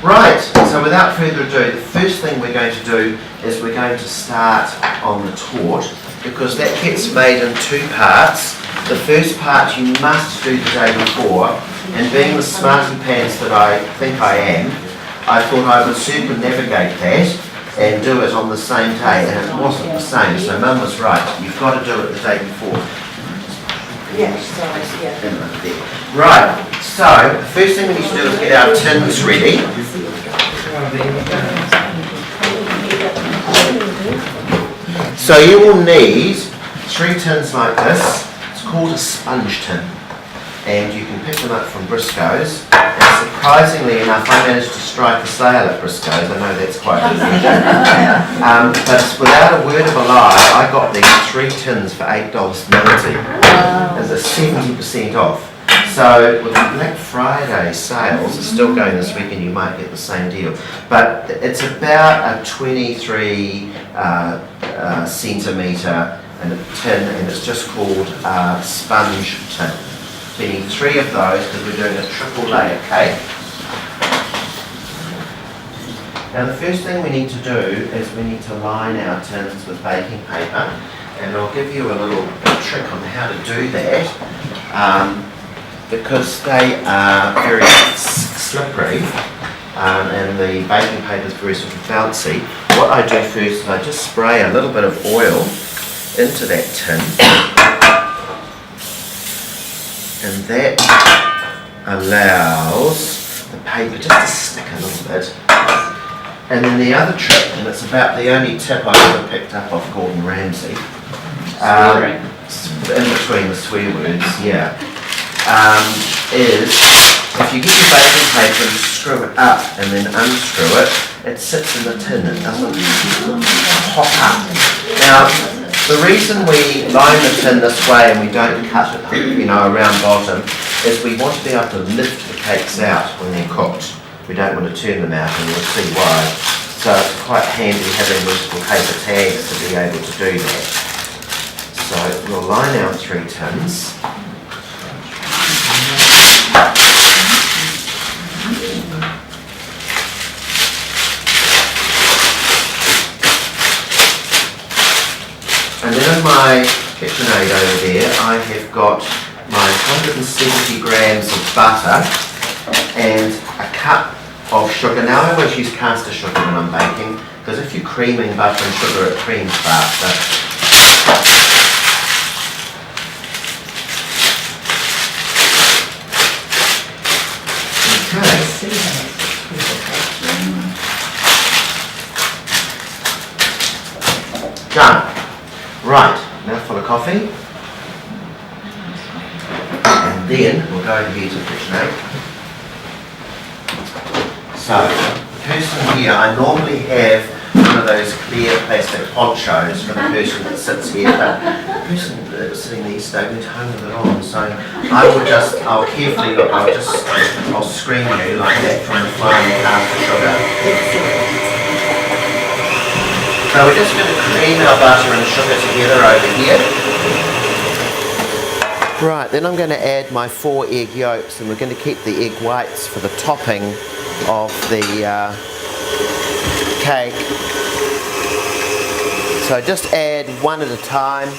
Right, so without further ado, the first thing we're going to do is we're going to start on the tort, because that gets made in two parts. The first part you must do the day before, and being the smarty pants that I think I am, I thought I would circumnavigate that and do it on the same day, and it wasn't the same, so Mum was right, you've got to do it the day before. Yes, sorry, yeah. Right, so the first thing we need to do is get our tins ready. So you will need 3 tins like this. It's called a sponge tin, and you can pick them up from Briscoe's. And surprisingly enough, I managed to strike a sale at Briscoe's. I know that's quite unusual. But without a word of a lie, I got these 3 tins for $8.90 as a 70% off. So with the Black Friday sales, it's still going this week, and you might get the same deal. But it's about a 23 centimetre and a tin, and it's just called sponge tin. So you need 3 of those because we're doing a triple layer cake. Now the first thing we need to do is we need to line our tins with baking paper, and I'll give you a little trick on how to do that, because they are very slippery and the baking paper is very sort of bouncy. What I do first is I just spray a little bit of oil into that tin, and that allows the paper just to stick a little bit. And then the other trick, and it's about the only tip I've ever picked up off Gordon Ramsay, in between the swear words, yeah, is if you get your baking paper and screw it up and then unscrew it, it sits in the tin, it doesn't pop up. Now, the reason we line the tin this way and we don't cut it, around bottom, is we want to be able to lift the cakes out when they're cooked. We don't want to turn them out, and you'll see why. So it's quite handy having these little paper tags to be able to do that. So we'll line our 3 tins. And then in my KitchenAid over there, I have got my 170 grams of butter and a cup of sugar. Now I always use caster sugar when I'm baking, because if you're creaming butter and sugar, it creams faster. Okay. Done. Right, mouthful of coffee. And then we'll go over here to the KitchenAid. So, the person here, I normally have one of those clear plastic ponchos for the person that sits here, but the person that's sitting there stayed at home with it on, so I'll carefully look, I'll screen you like that from the flying caster sugar. So we're just going to cream our butter and sugar together over here. Right, then I'm going to add my 4 egg yolks, and we're going to keep the egg whites for the topping of the cake. So just add one at a time.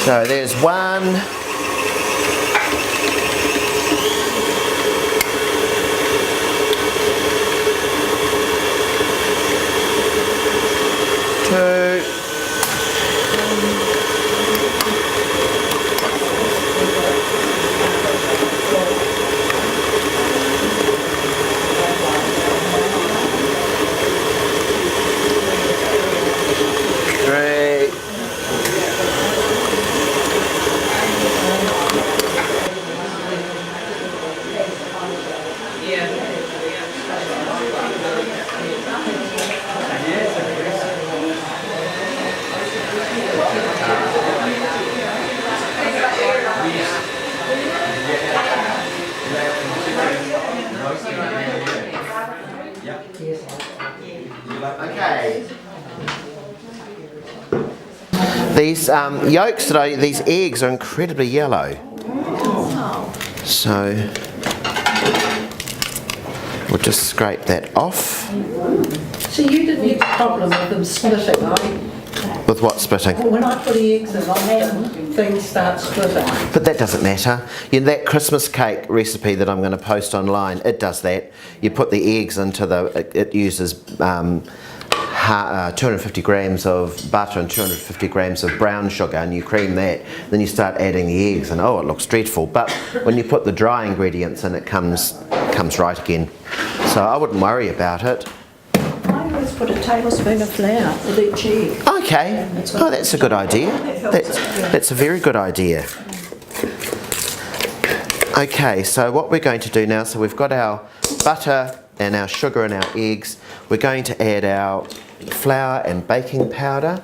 So there's 1, 2, 3, These yolks these eggs are incredibly yellow. So we'll just scrape that off. So you didn't have a problem with them splitting, With what splitting? When I put the eggs in, often things start splitting. But that doesn't matter. That Christmas cake recipe that I'm going to post online, it does that. You put the eggs into it uses 250 grams of butter and 250 grams of brown sugar, and you cream that. Then you start adding the eggs, and oh, it looks dreadful. But when you put the dry ingredients in, it comes right again. So I wouldn't worry about it. I always put a tablespoon of flour with each egg. Okay. Oh, that's a good idea. That's a very good idea. Okay, so what we're going to do now, so we've got our butter and our sugar and our eggs. We're going to add our flour and baking powder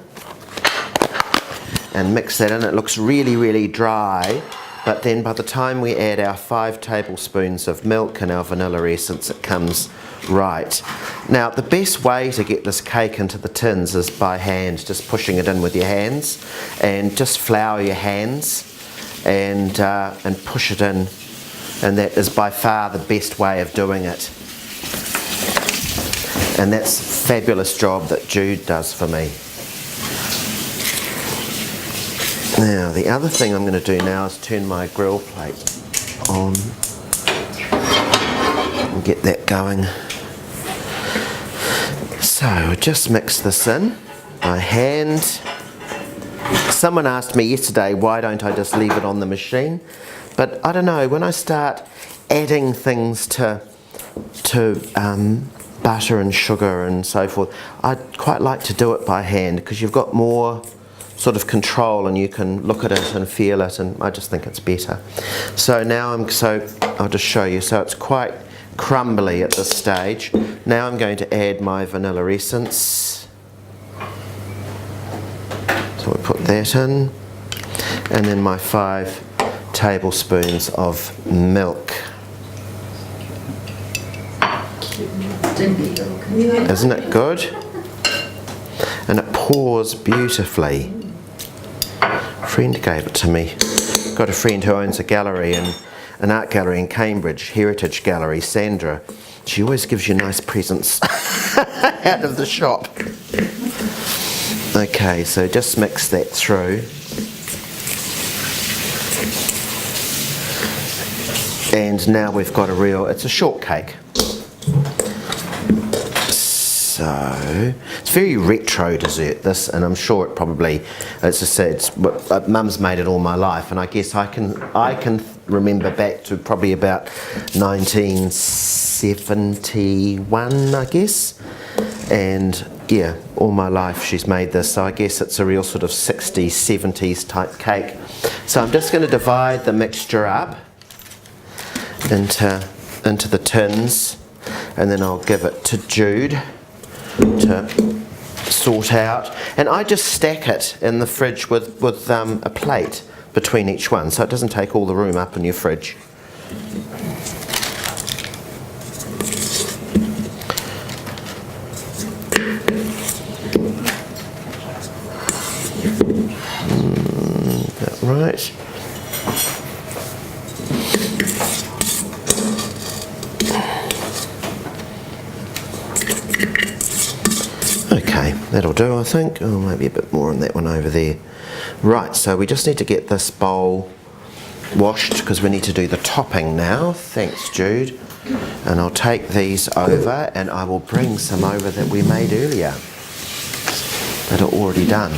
and mix that in. It looks really, really dry, but then by the time we add our 5 tablespoons of milk and our vanilla essence, it comes right. Now, the best way to get this cake into the tins is by hand, just pushing it in with your hands, and just flour your hands and push it in, and that is by far the best way of doing it. And that's a fabulous job that Jude does for me. Now, the other thing I'm going to do now is turn my grill plate on and get that going. So, just mix this in by hand. Someone asked me yesterday, why don't I just leave it on the machine? But I don't know, when I start adding things to butter and sugar and so forth, I'd quite like to do it by hand because you've got more sort of control and you can look at it and feel it, and I just think it's better. So now I'll just show you. So it's quite crumbly at this stage. Now I'm going to add my vanilla essence. So we put that in, and then my 5 tablespoons of milk. Isn't it good? And it pours beautifully. A friend gave it to me. Got a friend who owns a gallery, an art gallery in Cambridge, Heritage Gallery, Sandra. She always gives you nice presents out of the shop. Okay, so just mix that through. And now we've got it's a shortcake. So, it's very retro dessert, this, and I'm sure it probably, as I said, Mum's made it all my life, and I guess I can remember back to probably about 1971, I guess, and yeah, all my life she's made this, so I guess it's a real sort of 60s, 70s type cake. So I'm just going to divide the mixture up into the tins, and then I'll give it to Jude to sort out, and I just stack it in the fridge with a plate between each one, so it doesn't take all the room up in your fridge. Is that right? Okay, that'll do, I think. Oh, maybe a bit more on that one over there. Right, so we just need to get this bowl washed because we need to do the topping now. Thanks, Jude. And I'll take these over, and I will bring some over that we made earlier that are already done.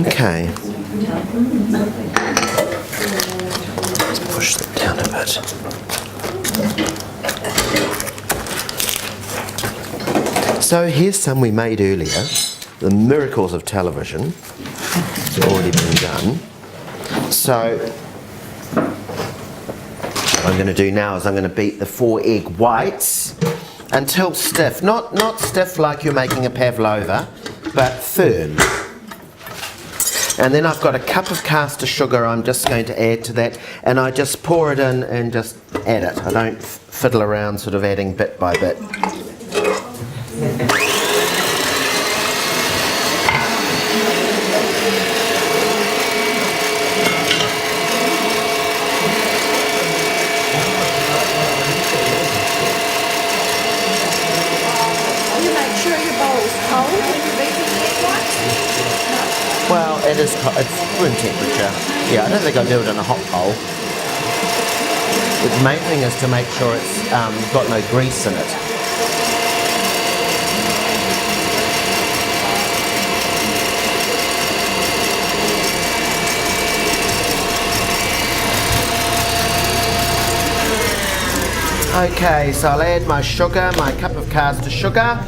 Okay. Let's push them down a bit. So here's some we made earlier. the miracles of television. It's already been done. So what I'm going to do now is I'm going to beat the 4 egg whites until stiff. Not stiff like you're making a pavlova, but firm. And then I've got a cup of caster sugar I'm just going to add to that, and I just pour it in and just add it. I don't fiddle around sort of adding bit by bit. You make sure your bowl's cold when you're beating the egg whites? Well, it's room temperature. Yeah, I don't think I do it in a hot bowl. The main thing is to make sure it's got no grease in it. Okay, so I'll add my sugar, my cup of caster sugar.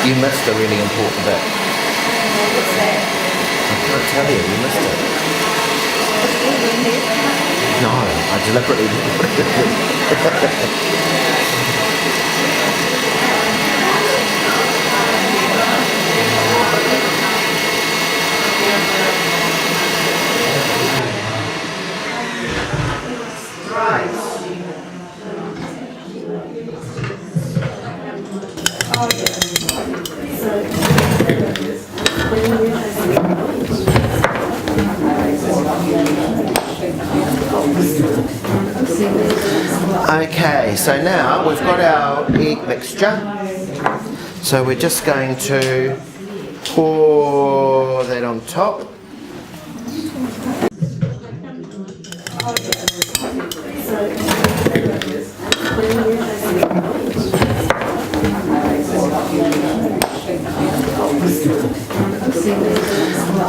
You missed a really important bit. What's that? I can't tell you, you missed it. No, I deliberately Okay, so now we've got our egg mixture. So we're just going to pour that on top.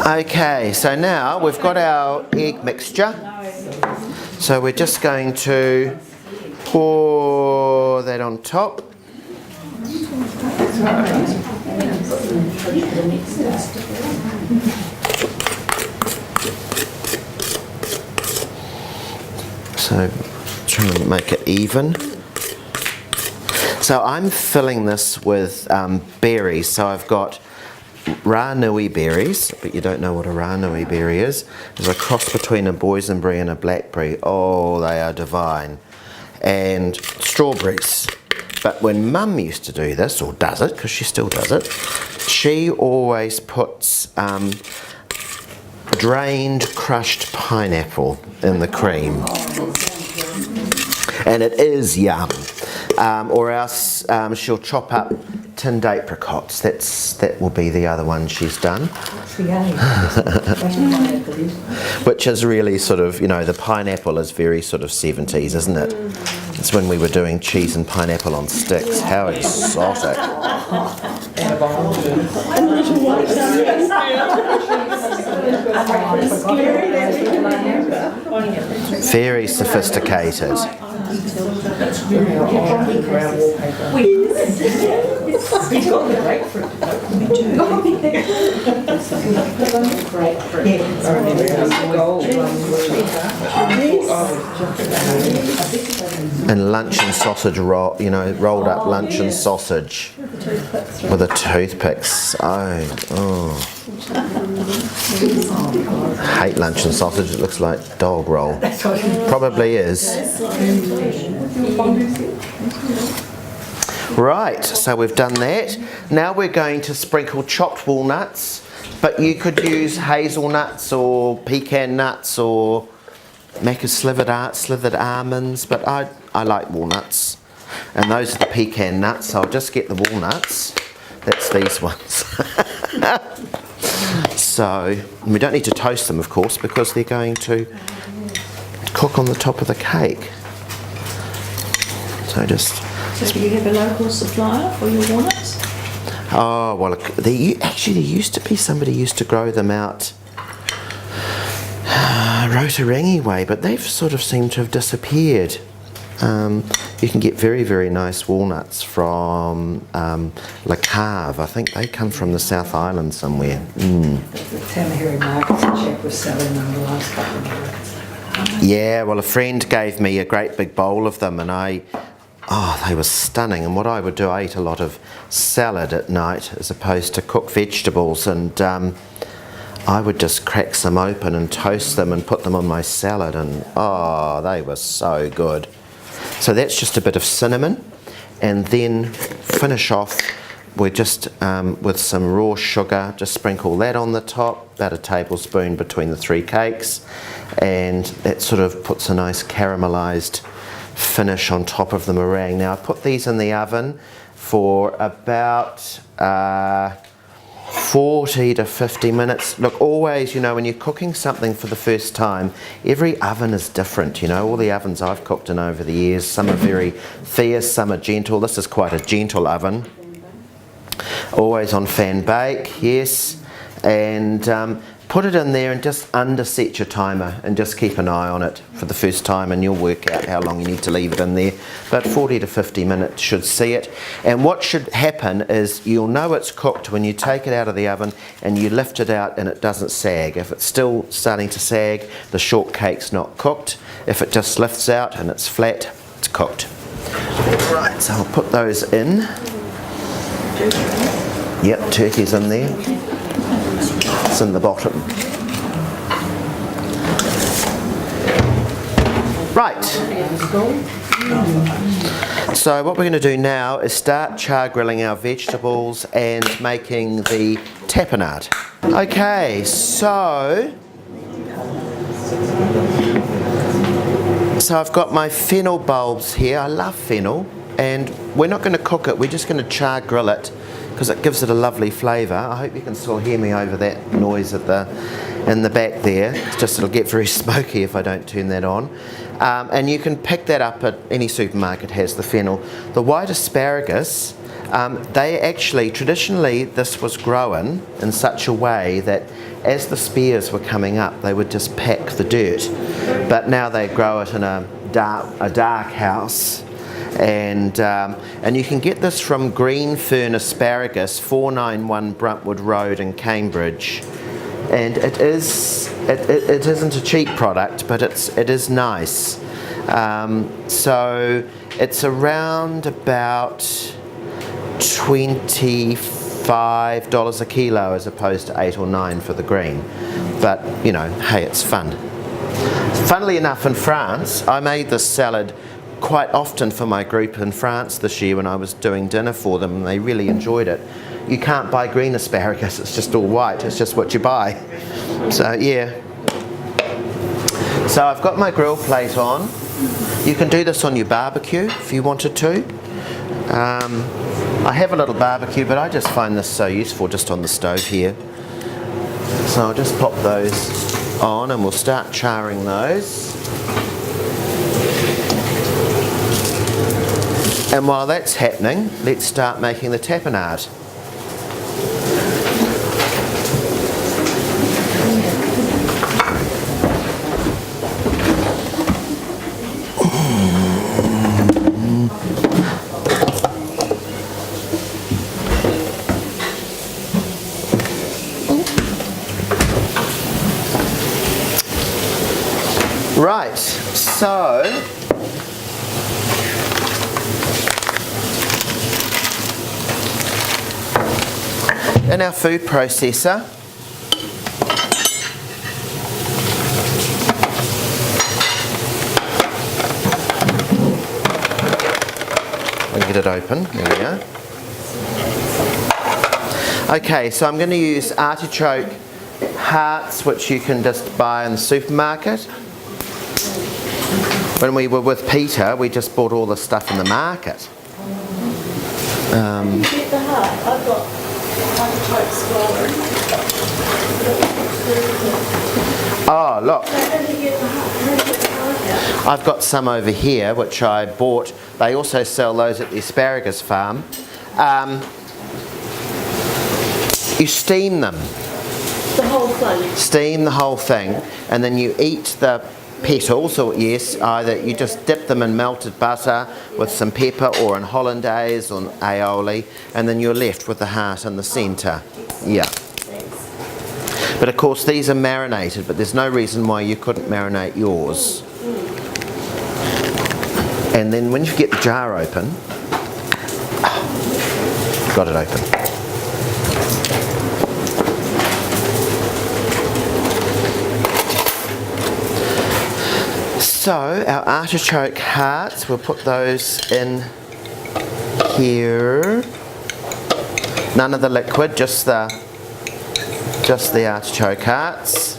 Okay, so now we've got our egg mixture. So we're just going to pour that on top. So trying to make it even. So I'm filling this with berries. So I've got ranui berries, but you don't know what a ranui berry is. It's a cross between a boysenberry and a blackberry. Oh, they are divine. And strawberries. But when Mum used to do this, or does it, because she still does it, she always puts drained crushed pineapple in the cream. And it is yum. Or else she'll chop up tinned apricots. That will be the other one she's done. Which is really sort of, you know, the pineapple is very sort of 70s, isn't it? It's when we were doing cheese and pineapple on sticks. How exotic. Very sophisticated. And luncheon sausage roll, you know, rolled up luncheon sausage with the toothpicks. Oh. I hate luncheon sausage. It looks like dog roll. Probably is. Right, so we've done that. Now we're going to sprinkle chopped walnuts, but you could use hazelnuts or pecan nuts or Macca's slivered almonds, but I like walnuts. And those are the pecan nuts, so I'll just get the walnuts. That's these ones. So, we don't need to toast them, of course, because they're going to cook on the top of the cake. So just... So do you have a local supplier for your walnuts? Oh, well, there used to be somebody used to grow them out Rotorangi way, but they've sort of seemed to have disappeared. You can get very, very nice walnuts from Le Cave. I think they come from the South Island somewhere. The Tamaheri markets, the chap was selling them the last couple of markets. Yeah, well, a friend gave me a great big bowl of them, and they were stunning. And what I would do, I eat a lot of salad at night as opposed to cooked vegetables, and I would just crack some open and toast them and put them on my salad, and they were so good. So that's just a bit of cinnamon, and then finish off with just with some raw sugar. Just sprinkle that on the top, about a tablespoon between the 3 cakes, and that sort of puts a nice caramelised finish on top of the meringue. Now I put these in the oven for about 40 to 50 minutes. Look, always, when you're cooking something for the first time, every oven is different. All the ovens I've cooked in over the years, some are very fierce, some are gentle. This is quite a gentle oven. Always on fan bake, yes. And put it in there and just underset your timer and just keep an eye on it for the first time, and you'll work out how long you need to leave it in there. But 40 to 50 minutes should see it. And what should happen is you'll know it's cooked when you take it out of the oven and you lift it out and it doesn't sag. If it's still starting to sag, the shortcake's not cooked. If it just lifts out and it's flat, it's cooked. Right, so I'll put those in. Yep, turkey's in there. It's in the bottom. Right. So what we're going to do now is start char grilling our vegetables and making the tapenade. Okay, so I've got my fennel bulbs here. I love fennel, and we're not going to cook it. We're just going to char grill it, because it gives it a lovely flavour. I hope you can still hear me over that noise in the back there. It's just it'll get very smoky if I don't turn that on. And you can pick that up at any supermarket has the fennel. The white asparagus, they actually, traditionally this was grown in such a way that as the spears were coming up, they would just pack the dirt. But now they grow it in a dark house. And you can get this from Green Fern Asparagus, 491 Bruntwood Road in Cambridge, and it isn't a cheap product, but it is nice. So it's around about $25 a kilo as opposed to $8 or $9 for the green. But hey, it's fun. Funnily enough, in France, I made this salad quite often for my group in France this year when I was doing dinner for them, and they really enjoyed it. You can't buy green asparagus, it's just all white, it's just what you buy. So yeah. So I've got my grill plate on. You can do this on your barbecue if you wanted to. I have a little barbecue, but I just find this so useful just on the stove here. So I'll just pop those on and we'll start charring those. And while that's happening, let's start making the tapenade. Right, so in our food processor, I'll get it open, there we go. Okay, so I'm going to use artichoke hearts, which you can just buy in the supermarket. When we were with Peter, we just bought all the stuff in the market. You get the heart. I've got artichoke squash. Oh, look. How do you get the heart? I've got some over here which I bought. They also sell those at the asparagus farm. You steam them. The whole thing. Steam the whole thing, and then you eat the petals, or yes, either you just dip them in melted butter with some pepper or in hollandaise or aioli, and then you're left with the heart in the centre. Yeah. But of course these are marinated, but there's no reason why you couldn't marinate yours. And then when you get the jar open, got it open. So our artichoke hearts, we'll put those in here. None of the liquid, just the artichoke hearts.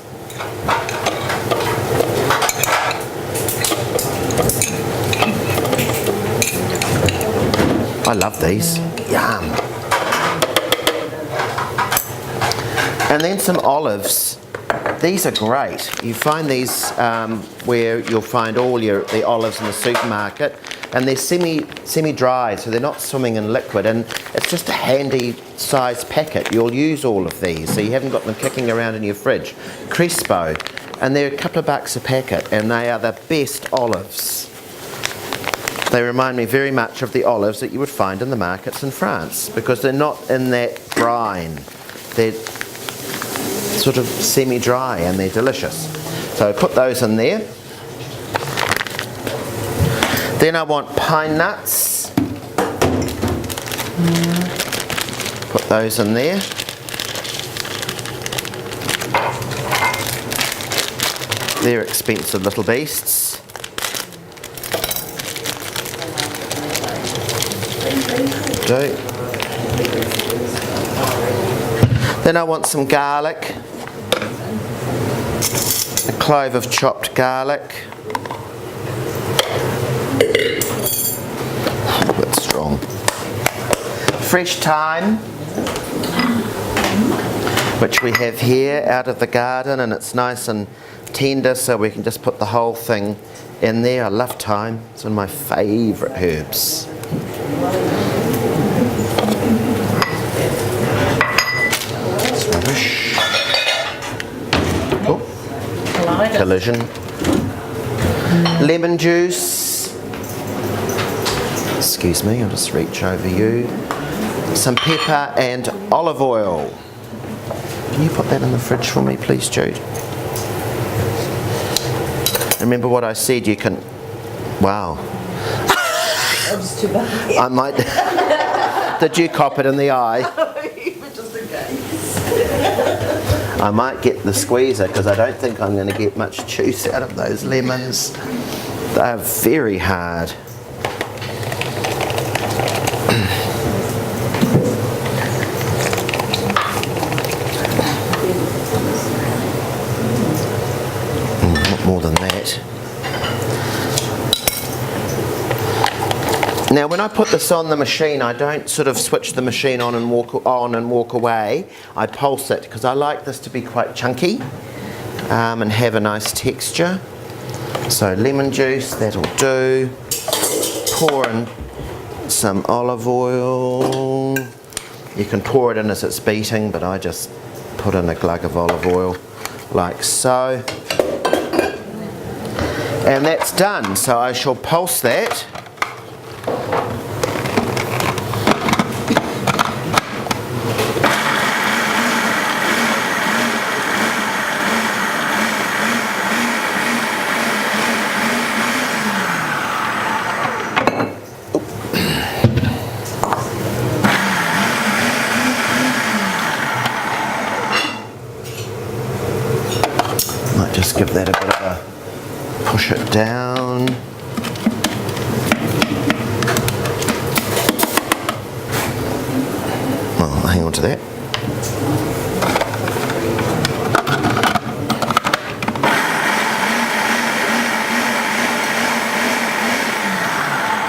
I love these. Yum. And then some olives. These are great. You find these where you'll find all the olives in the supermarket, and they're semi-dry, so they're not swimming in liquid, and it's just a handy size packet. You'll use all of these, so you haven't got them kicking around in your fridge. Crespo, and they're a couple of bucks a packet, and they are the best olives. They remind me very much of the olives that you would find in the markets in France, because they're not in that brine. They're sort of semi-dry and they're delicious. So put those in there. Then I want pine nuts. Put those in there. They're expensive little beasts. Okay. Then I want some garlic, a clove of chopped garlic, a bit strong, fresh thyme, which we have here out of the garden, and it's nice and tender, so we can just put the whole thing in there. I love thyme, it's one of my favourite herbs. Collision. Lemon juice. Excuse me, I'll just reach over you. Some pepper and olive oil. Can you put that in the fridge for me, please, Jude? Remember what I said, you can... Wow. That was too bad. I might... Did you cop it in the eye? Just in case. I might get the squeezer because I don't think I'm going to get much juice out of those lemons. They're very hard. Not more than that. Now when I put this on the machine, I don't sort of switch the machine on and walk away. I pulse it because I like this to be quite chunky and have a nice texture. So lemon juice, that'll do. Pour in some olive oil. You can pour it in as it's beating, but I just put in a glug of olive oil like so. And that's done, so I shall pulse that. Just give that a bit of a push it down. Well, hang on to that.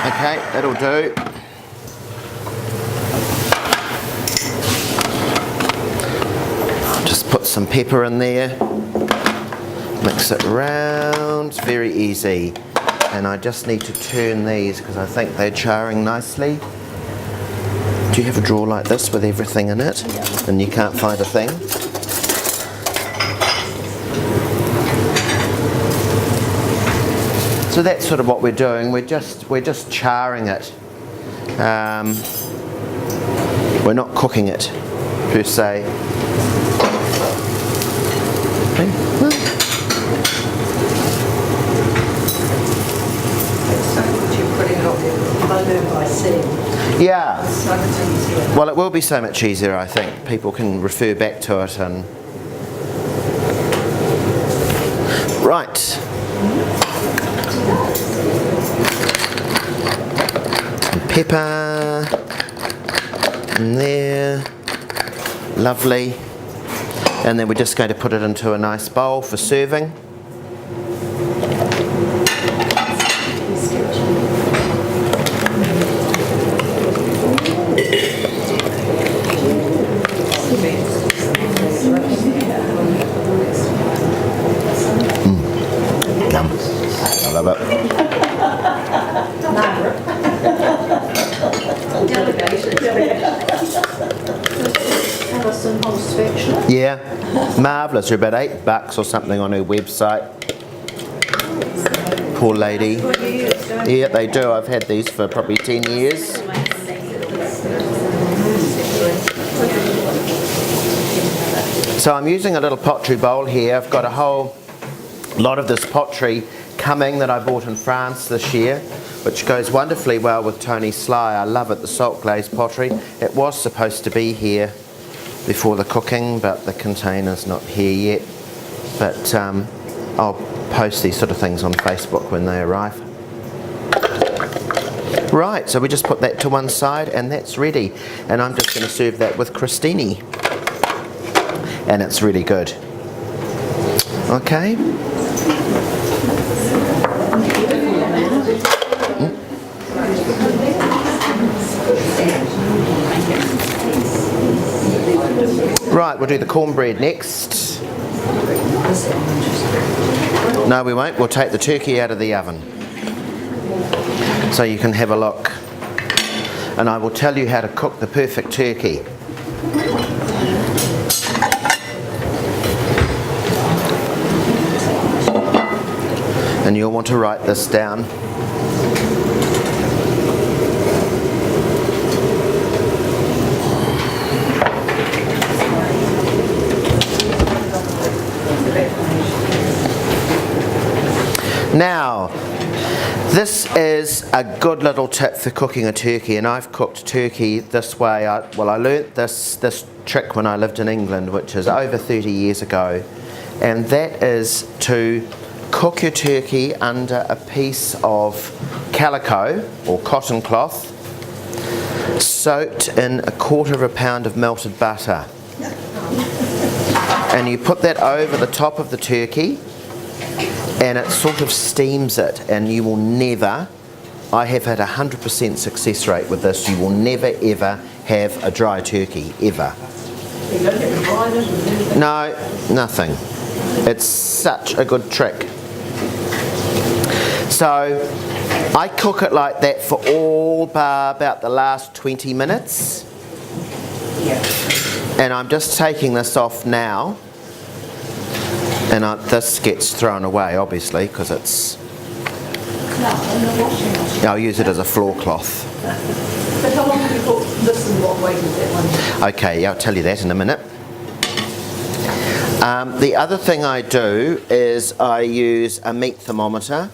Okay, that'll do. Just put some pepper in there. Mix it round, it's very easy. And I just need to turn these because I think they're charring nicely. Do you have a drawer like this with everything in it? And you can't find a thing? So that's sort of what we're doing. We're just charring it. We're not cooking it per se. Okay. You're putting it on balloon by seam. Yeah. So much easier. Well, it will be so much easier, I think. People can refer back to it and... Right. And pepper. And there. Lovely. And then we're just going to put it into a nice bowl for serving. Yum. I love it. Alison Holmes Affectionate. Yeah, marvellous. They're about $8 or something on her website. Poor lady. Yeah, they do. I've had these for probably 10 years. So I'm using a little pottery bowl here. I've got a whole lot of this pottery coming that I bought in France this year, which goes wonderfully well with Tony Sly. I love it, the salt glazed pottery. It was supposed to be here before the cooking, but the container's not here yet. But I'll post these sort of things on Facebook when they arrive. Right, so we just put that to one side and that's ready. And I'm just going to serve that with crostini. And it's really good. Okay. Right, we'll do the cornbread next. No, we won't. We'll take the turkey out of the oven. So you can have a look. And I will tell you how to cook the perfect turkey. And you'll want to write this down. Now, this is a good little tip for cooking a turkey, and I've cooked turkey this way. I learnt this trick when I lived in England, which is over 30 years ago, and that is to cook your turkey under a piece of calico or cotton cloth soaked in 1/4 pound of melted butter. And you put that over the top of the turkey and it sort of steams it, and you will never, I have had 100% success rate with this, you will never ever have a dry turkey, ever. You don't get the brine in. No, nothing. It's such a good trick. So I cook it like that for all bar about the last 20 minutes. And I'm just taking this off now. And this gets thrown away, obviously, because it's... I'll use it as a floor cloth. But how long have you cooked this and what weight is that one? Okay, I'll tell you that in a minute. The other thing I do is I use a meat thermometer.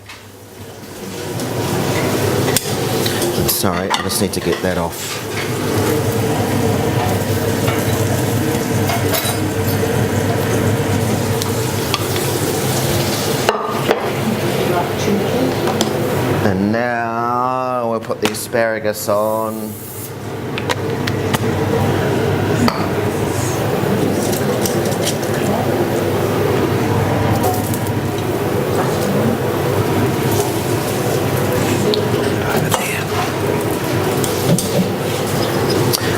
Sorry, I just need to get that off. And now we'll put the asparagus on.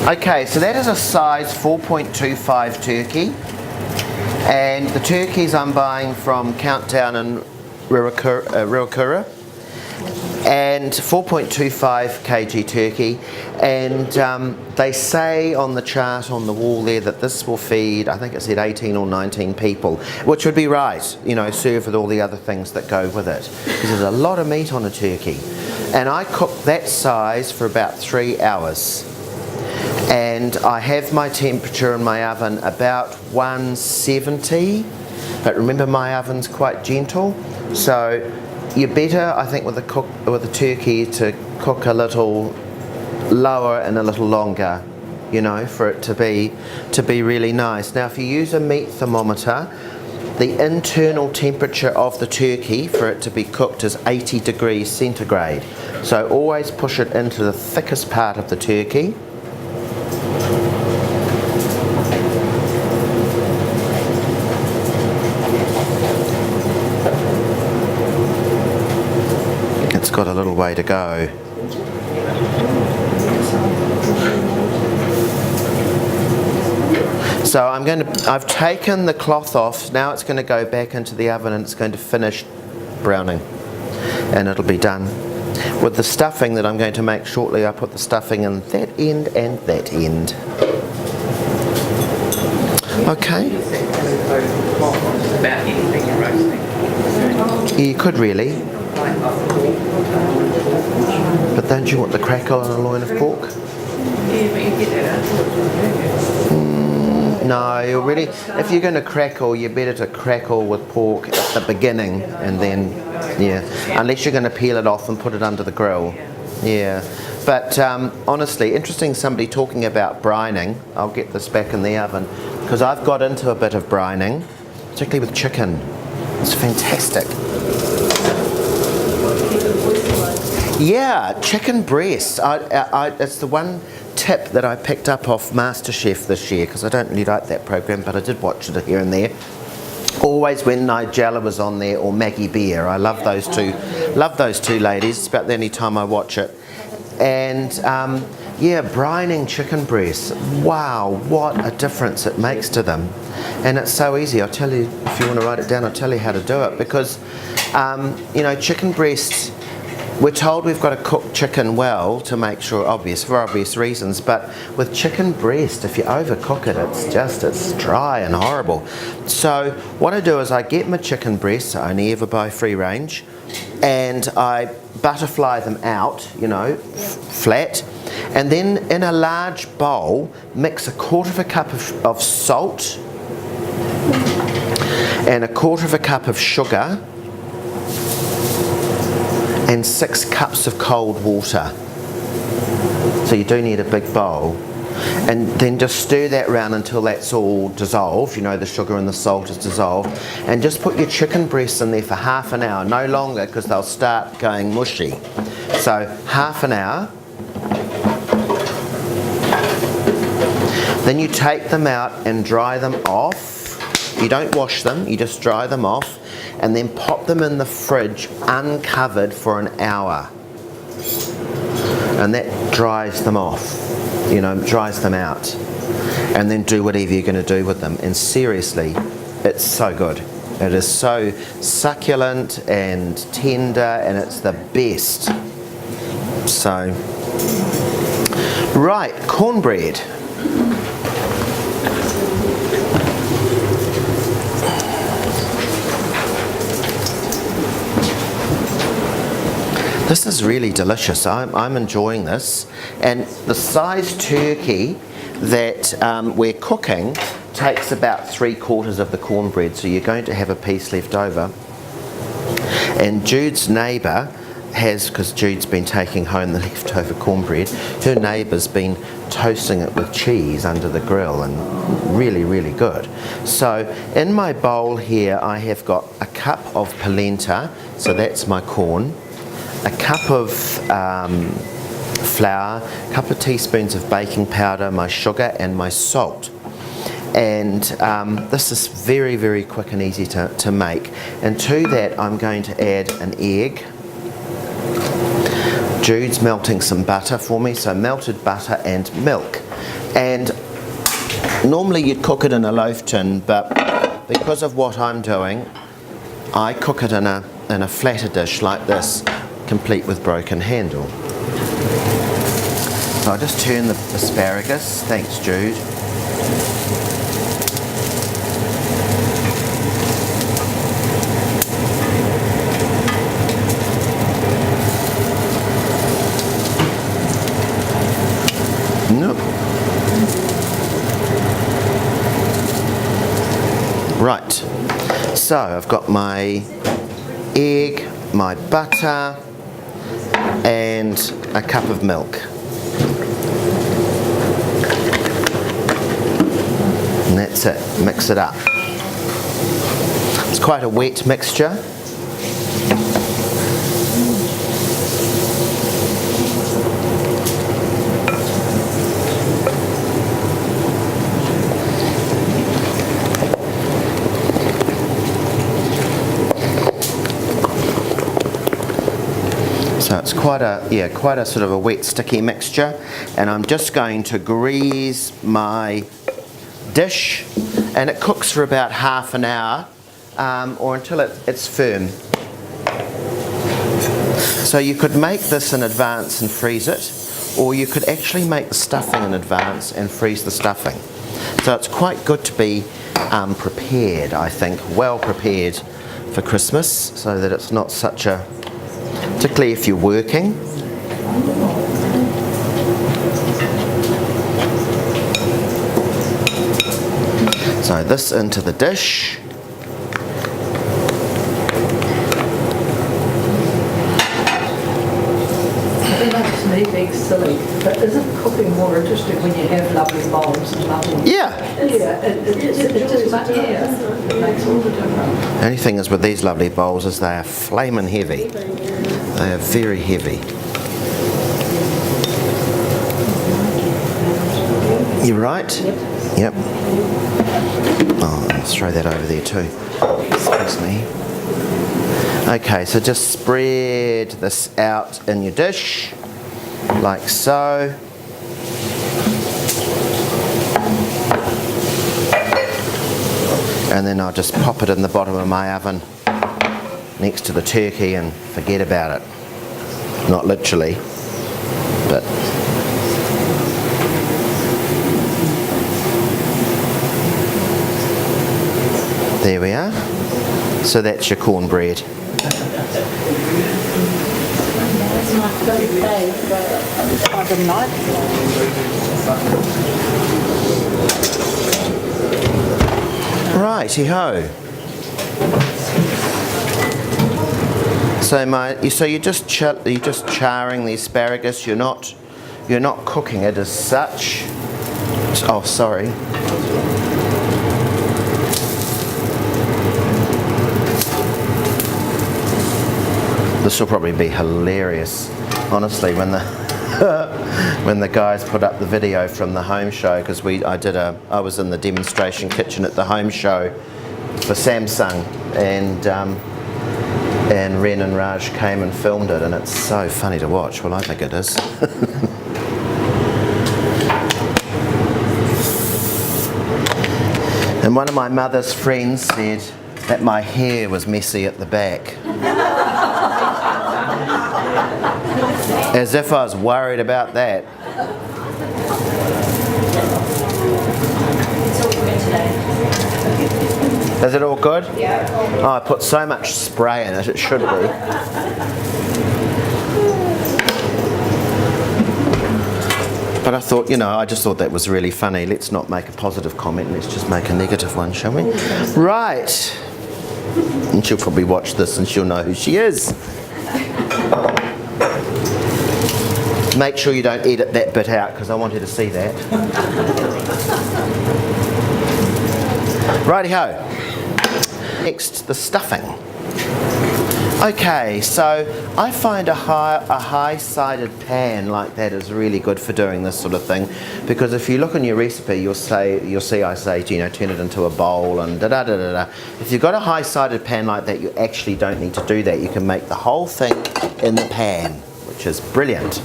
Okay, so that is a size 4.25 turkey. And the turkeys I'm buying from Countdown in Ruakura, and 4.25 kg turkey, and they say on the chart on the wall there that this will feed, I think it said 18 or 19 people, which would be right, you know, served with all the other things that go with it, because there's a lot of meat on a turkey. And I cook that size for about 3 hours, and I have my temperature in my oven about 170, but remember my oven's quite gentle, so you're better, I think, with the turkey to cook a little lower and a little longer, you know, for it to be really nice. Now, if you use a meat thermometer, the internal temperature of the turkey for it to be cooked is 80 degrees centigrade. So always push it into the thickest part of the turkey. Got a little way to go. So I've taken the cloth off, now it's going to go back into the oven and it's going to finish browning, and it'll be done. With the stuffing that I'm going to make shortly, I put the stuffing in that end and that end. Okay. About anything you're roasting. You could really. But don't you want the crackle on a loin of pork? Yeah, but you get that out. No, you really. If you're going to crackle, you're better to crackle with pork at the beginning, and then, yeah. Unless you're going to peel it off and put it under the grill. Yeah. But honestly, interesting. Somebody talking about brining. I'll get this back in the oven because I've got into a bit of brining, particularly with chicken. It's fantastic. Yeah, chicken breast. It's the one tip that I picked up off MasterChef this year, because I don't really like that program, but I did watch it here and there. Always when Nigella was on there, or Maggie Beer. I love those two. Love those two ladies. It's about the only time I watch it. And yeah, brining chicken breasts. Wow, what a difference it makes to them. And it's so easy. I'll tell you, if you want to write it down, I'll tell you how to do it, because you know, chicken breasts, we're told we've got to cook chicken well to make sure, for obvious reasons, but with chicken breast, if you overcook it, it's dry and horrible. So what I do is I get my chicken breasts, I only ever buy free range, and I butterfly them out, you know, flat, and then in a large bowl, mix 1/4 cup of salt and 1/4 cup of sugar, and 6 cups of cold water. So you do need a big bowl. And then just stir that around until that's all dissolved, you know, the sugar and the salt is dissolved. And just put your chicken breasts in there for half an hour, no longer, because they'll start going mushy. So half an hour. Then you take them out and dry them off. You don't wash them, you just dry them off. And then pop them in the fridge uncovered for an hour, and that dries them off, you know, dries them out, and then do whatever you're going to do with them. And seriously, it's so good. It is so succulent and tender, and it's the best. So, right, cornbread. This is really delicious. I'm enjoying this, and the size turkey that we're cooking takes about 3/4 of the cornbread, so you're going to have a piece left over. And Jude's neighbour has, because Jude's been taking home the leftover cornbread, her neighbour's been toasting it with cheese under the grill, and really, really good. So in my bowl here I have got a cup of polenta, so that's my corn, a cup of flour, a couple of teaspoons of baking powder, my sugar and my salt. And this is very, very quick and easy to make. And to that I'm going to add an egg. Jude's melting some butter for me, so melted butter and milk. And normally you'd cook it in a loaf tin, but because of what I'm doing, I cook it in a flatter dish like this, complete with broken handle. So I'll just turn the asparagus. Thanks, Jude. Nope. Right, so I've got my egg, my butter, and a cup of milk. And that's it, mix it up. It's quite a wet mixture. So it's quite a sort of a wet, sticky mixture, and I'm just going to grease my dish, and it cooks for about half an hour or until it's firm. So you could make this in advance and freeze it, or you could actually make the stuffing in advance and freeze the stuffing. So it's quite good to be prepared, I think, well prepared for Christmas, so that it's not such a, particularly if you're working. So this into the dish. It makes me being silly, but isn't cooking more interesting when you have lovely bowls and lovely... Yeah. Yeah, it just makes, it makes all the difference. The only thing is with these lovely bowls is they are flaming heavy. They are very heavy. You right? Yep. Oh, let's throw that over there too. Excuse me. Okay, so just spread this out in your dish, like so. And then I'll just pop it in the bottom of my oven next to the turkey and forget about it. Not literally, but... There we are. So that's your cornbread. Righty-ho. So you're just charring the asparagus. You're not cooking it as such. Oh, sorry. This will probably be hilarious, honestly, when the when the guys put up the video from the home show, because I was in the demonstration kitchen at the home show for Samsung, and Ren and Raj came and filmed it, and it's so funny to watch. Well, I think it is. And one of my mother's friends said that my hair was messy at the back. As if I was worried about that. Is it all good? Yeah. Oh, I put so much spray in it, it should be. But I thought, I just thought that was really funny. Let's not make a positive comment, let's just make a negative one, shall we? Right. And she'll probably watch this and she'll know who she is. Make sure you don't edit that bit out, because I want her to see that. Righty-ho. Next, the stuffing. Okay, so I find a high-sided pan like that is really good for doing this sort of thing, because if you look in your recipe, you'll see I say, turn it into a bowl and da-da-da-da-da. If you've got a high-sided pan like that, you actually don't need to do that. You can make the whole thing in the pan, which is brilliant.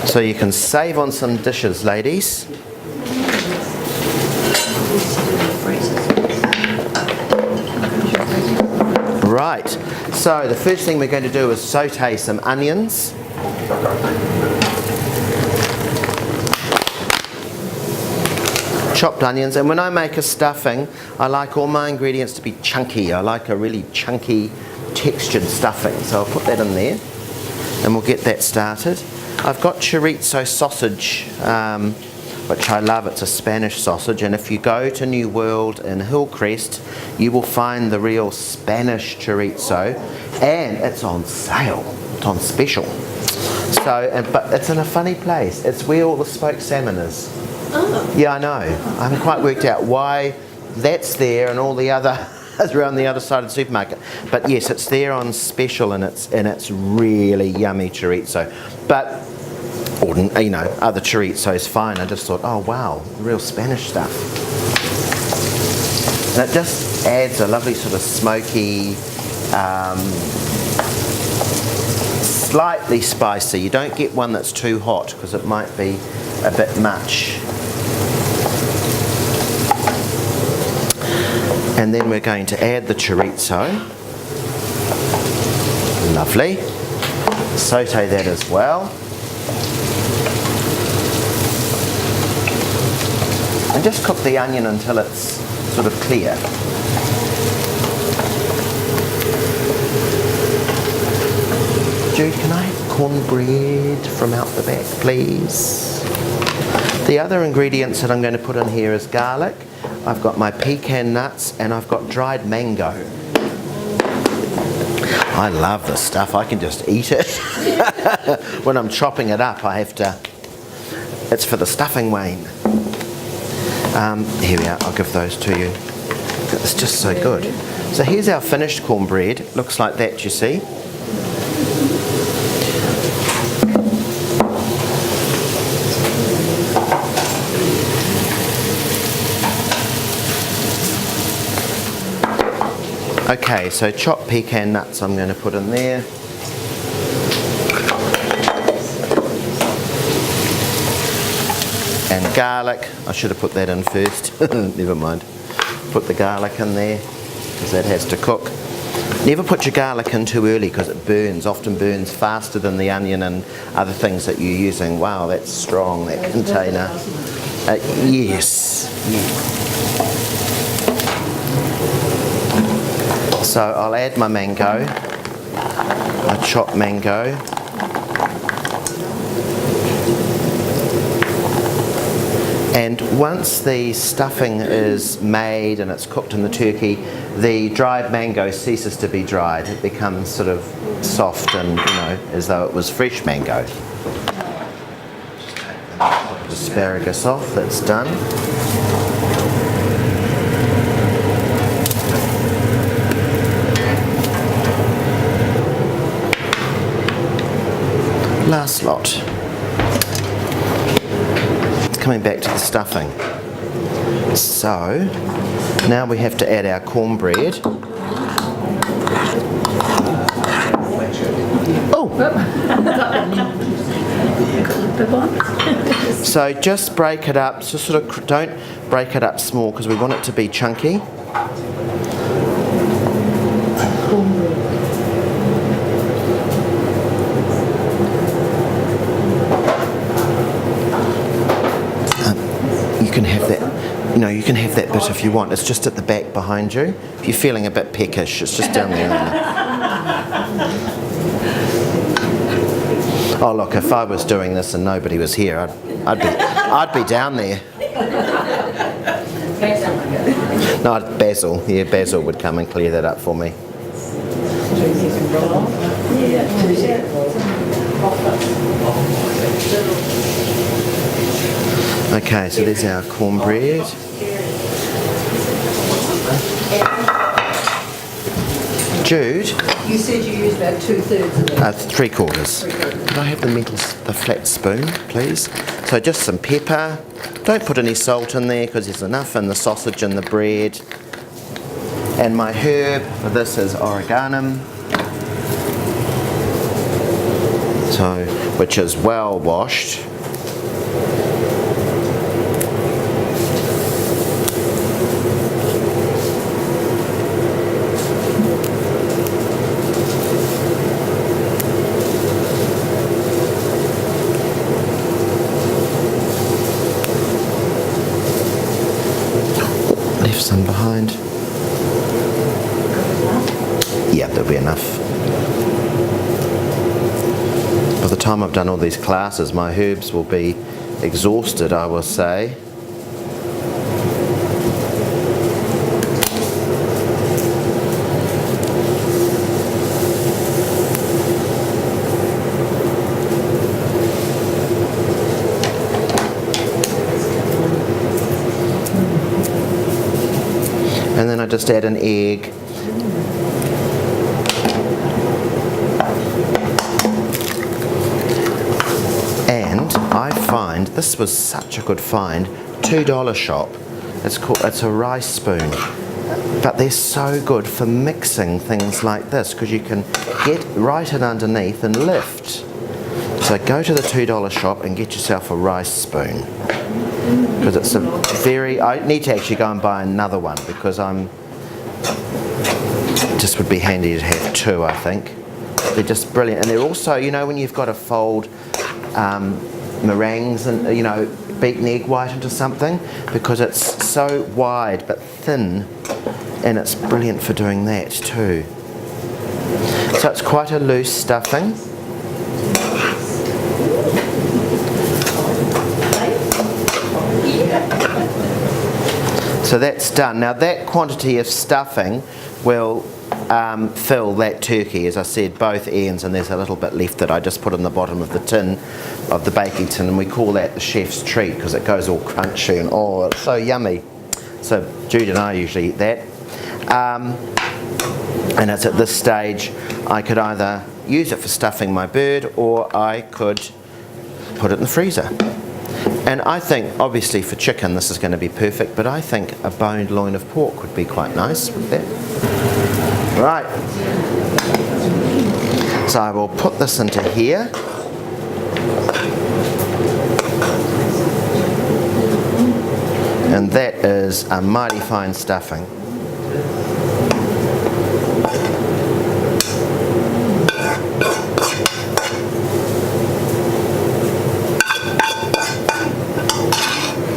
So you can save on some dishes, ladies. Right, so the first thing we're going to do is saute some onions. Chopped onions, and when I make a stuffing, I like all my ingredients to be chunky. I like a really chunky, textured stuffing. So I'll put that in there, and we'll get that started. I've got chorizo sausage, which I love. It's a Spanish sausage, and if you go to New World in Hillcrest, you will find the real Spanish chorizo, and it's on sale. It's on special. So, but it's in a funny place. It's where all the smoked salmon is. Oh. Yeah, I know. I haven't quite worked out why that's there and all the other is around the other side of the supermarket. But yes, it's there on special, and it's really yummy chorizo. But you know, other chorizo's fine. I just thought, oh wow, real Spanish stuff. And it just adds a lovely sort of smoky, slightly spicy. You don't get one that's too hot because it might be a bit much. And then we're going to add the chorizo. Lovely. Saute that as well. And just cook the onion until it's sort of clear. Jude, can I have cornbread from out the back, please? The other ingredients that I'm going to put in here is garlic. I've got my pecan nuts, and I've got dried mango. I love this stuff. I can just eat it. When I'm chopping it up, I have to... It's for the stuffing, Wayne. Here we are. I'll give those to you. It's just so good. So here's our finished cornbread. It looks like that, you see. Okay, so chopped pecan nuts I'm going to put in there. And garlic. I should have put that in first. Never mind. Put the garlic in there because that has to cook. Never put your garlic in too early because it burns. Often burns faster than the onion and other things that you're using. Wow, that's strong, that container. Yes. Yeah. So I'll add my mango, my chopped mango. And once the stuffing is made and it's cooked in the turkey, the dried mango ceases to be dried. It becomes sort of soft and, you know, as though it was fresh mango. Just take the asparagus off, that's done. Last lot. Coming back to the stuffing. So now we have to add our cornbread. Oh! So just break it up. So sort of don't break it up small because we want it to be chunky. You can have that, you know, you can have that bit if you want. It's just at the back behind you. If you're feeling a bit peckish, it's just down there. Oh look, if I was doing this and nobody was here, I'd be down there. No, Basil. Yeah, Basil would come and clear that up for me. Okay, so there's our cornbread. Jude? You said you used about 2/3 of that. 3/4. Could I have the flat spoon, please? So just some pepper. Don't put any salt in there because there's enough in the sausage and the bread. And my herb for this is oregano. So, which is well washed. Left some behind. Yeah, there'll be enough. By the time I've done all these classes, my herbs will be exhausted, I will say. And then I just add an egg. And I find, this was such a good find, $2 shop. It's a rice spoon. But they're so good for mixing things like this because you can get right in underneath and lift. So go to the $2 shop and get yourself a rice spoon. Because it's a very, I need to actually go and buy another one because just would be handy to have two, I think. They're just brilliant. And they're also, you know, when you've got to fold meringues and, you know, beaten egg white into something, because it's so wide but thin, and it's brilliant for doing that too. So it's quite a loose stuffing. So that's done. Now that quantity of stuffing will fill that turkey, as I said, both ends, and there's a little bit left that I just put in the bottom of the tin, of the baking tin, and we call that the chef's treat because it goes all crunchy and oh, it's so yummy. So Jude and I usually eat that. And it's at this stage I could either use it for stuffing my bird or I could put it in the freezer. And I think, obviously for chicken this is going to be perfect, but I think a boned loin of pork would be quite nice with that. Right. So I will put this into here. And that is a mighty fine stuffing.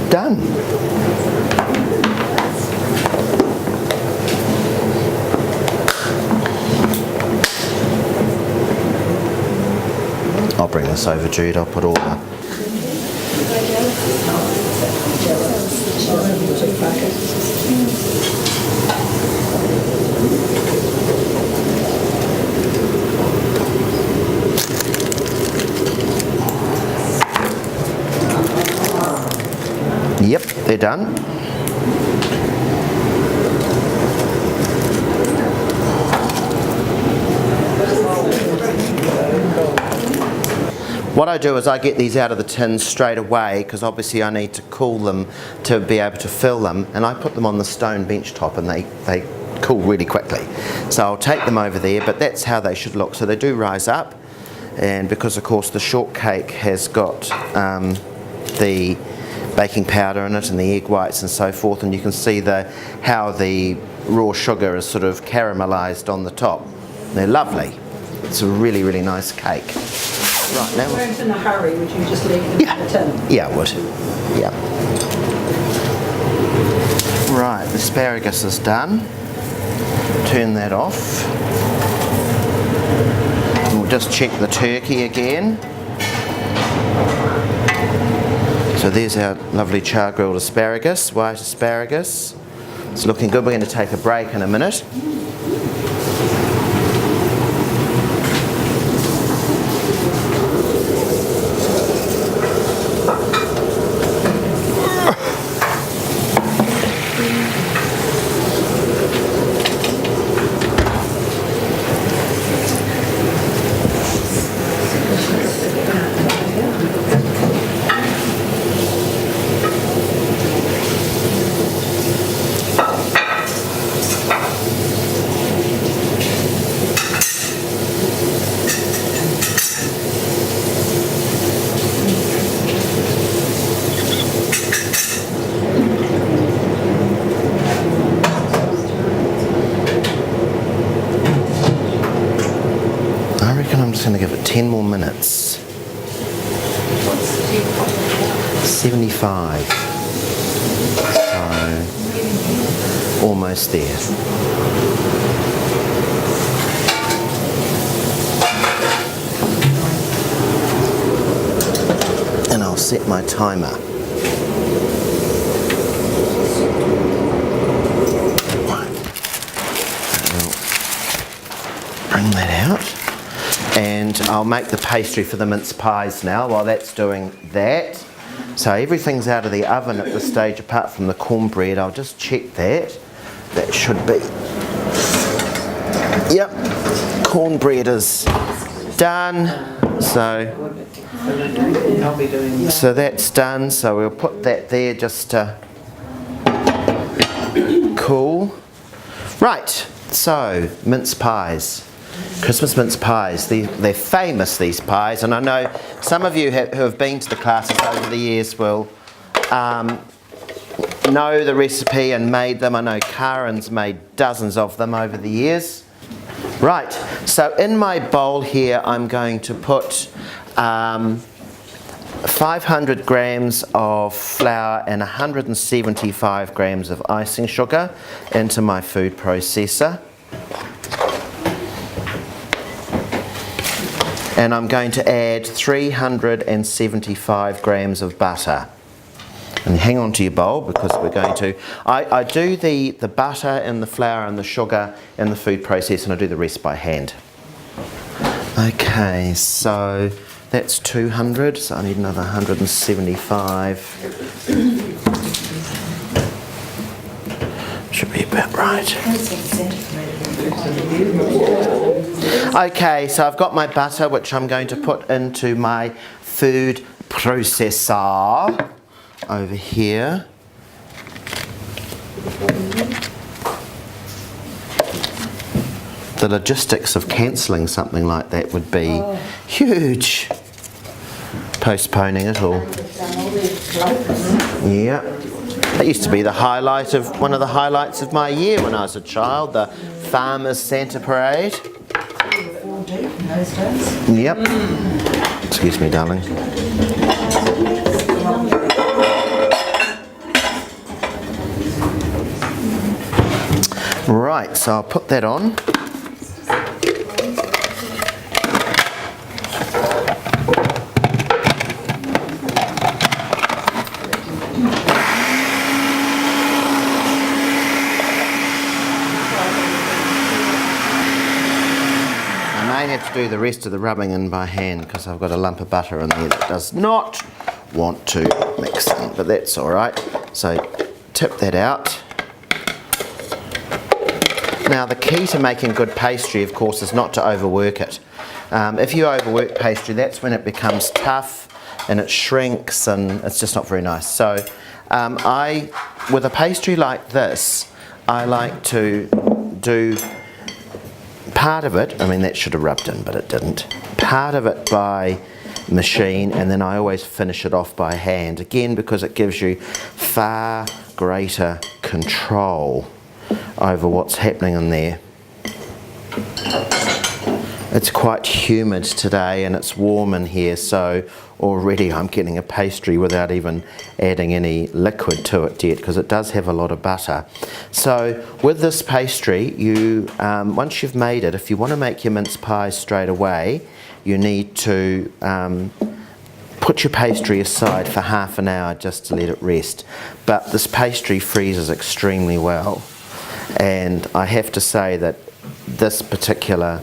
Done. I'll bring this over, Jude. I'll put all the... Yep, they're done. What I do is I get these out of the tin straight away because obviously I need to cool them to be able to fill them, and I put them on the stone bench top and they cool really quickly. So I'll take them over there, but that's how they should look. So they do rise up, and because of course the shortcake has got the baking powder in it and the egg whites and so forth, and you can see how the raw sugar is sort of caramelized on the top. They're lovely. It's a really, really nice cake. Right, now If you're in a hurry, would you just leave them in the tin? yeah, I would. Yeah. Right, the asparagus is done. Turn that off. And we'll just check the turkey again. So there's our lovely char grilled asparagus, white asparagus. It's looking good. We're going to take a break in a minute. And I'm just going to give it 10 more minutes. 75. So, almost there. And I'll set my timer. Bring that out, and I'll make the pastry for the mince pies now while that's doing that. So everything's out of the oven at this stage apart from the cornbread. I'll just check that. That should be, yep, cornbread is done. So that's done, so we'll put that there just to cool. Right, so mince pies. Christmas mince pies, they're famous, these pies, and I know some of you who have been to the classes over the years will know the recipe and made them. I know Karen's made dozens of them over the years. Right, so in my bowl here I'm going to put 500 grams of flour and 175 grams of icing sugar into my food processor. And I'm going to add 375 grams of butter. And hang on to your bowl because we're going to... I do the butter and the flour and the sugar in the food processor, and I do the rest by hand. Okay, so that's 200, so I need another 175. Should be about right. Okay, so I've got my butter, which I'm going to put into my food processor over here. The logistics of cancelling something like that would be huge. Postponing it all. Yeah. That used to be the highlight of one of the highlights of my year when I was a child, the Farmers Santa Parade. Yep. Excuse me, darling. Right, so I'll put that on. I have to do the rest of the rubbing in by hand because I've got a lump of butter in there that does not want to mix in, but that's all right. So tip that out. Now the key to making good pastry, of course, is not to overwork it. If you overwork pastry, that's when it becomes tough and it shrinks and it's just not very nice. So with a pastry like this, I like to do part of it, I mean that should have rubbed in but it didn't, part of it by machine, and then I always finish it off by hand, again because it gives you far greater control over what's happening in there. It's quite humid today and it's warm in here, so already I'm getting a pastry without even adding any liquid to it yet because it does have a lot of butter. So with this pastry, you once you've made it, if you want to make your mince pies straight away, you need to put your pastry aside for half an hour just to let it rest. But this pastry freezes extremely well, and I have to say that this particular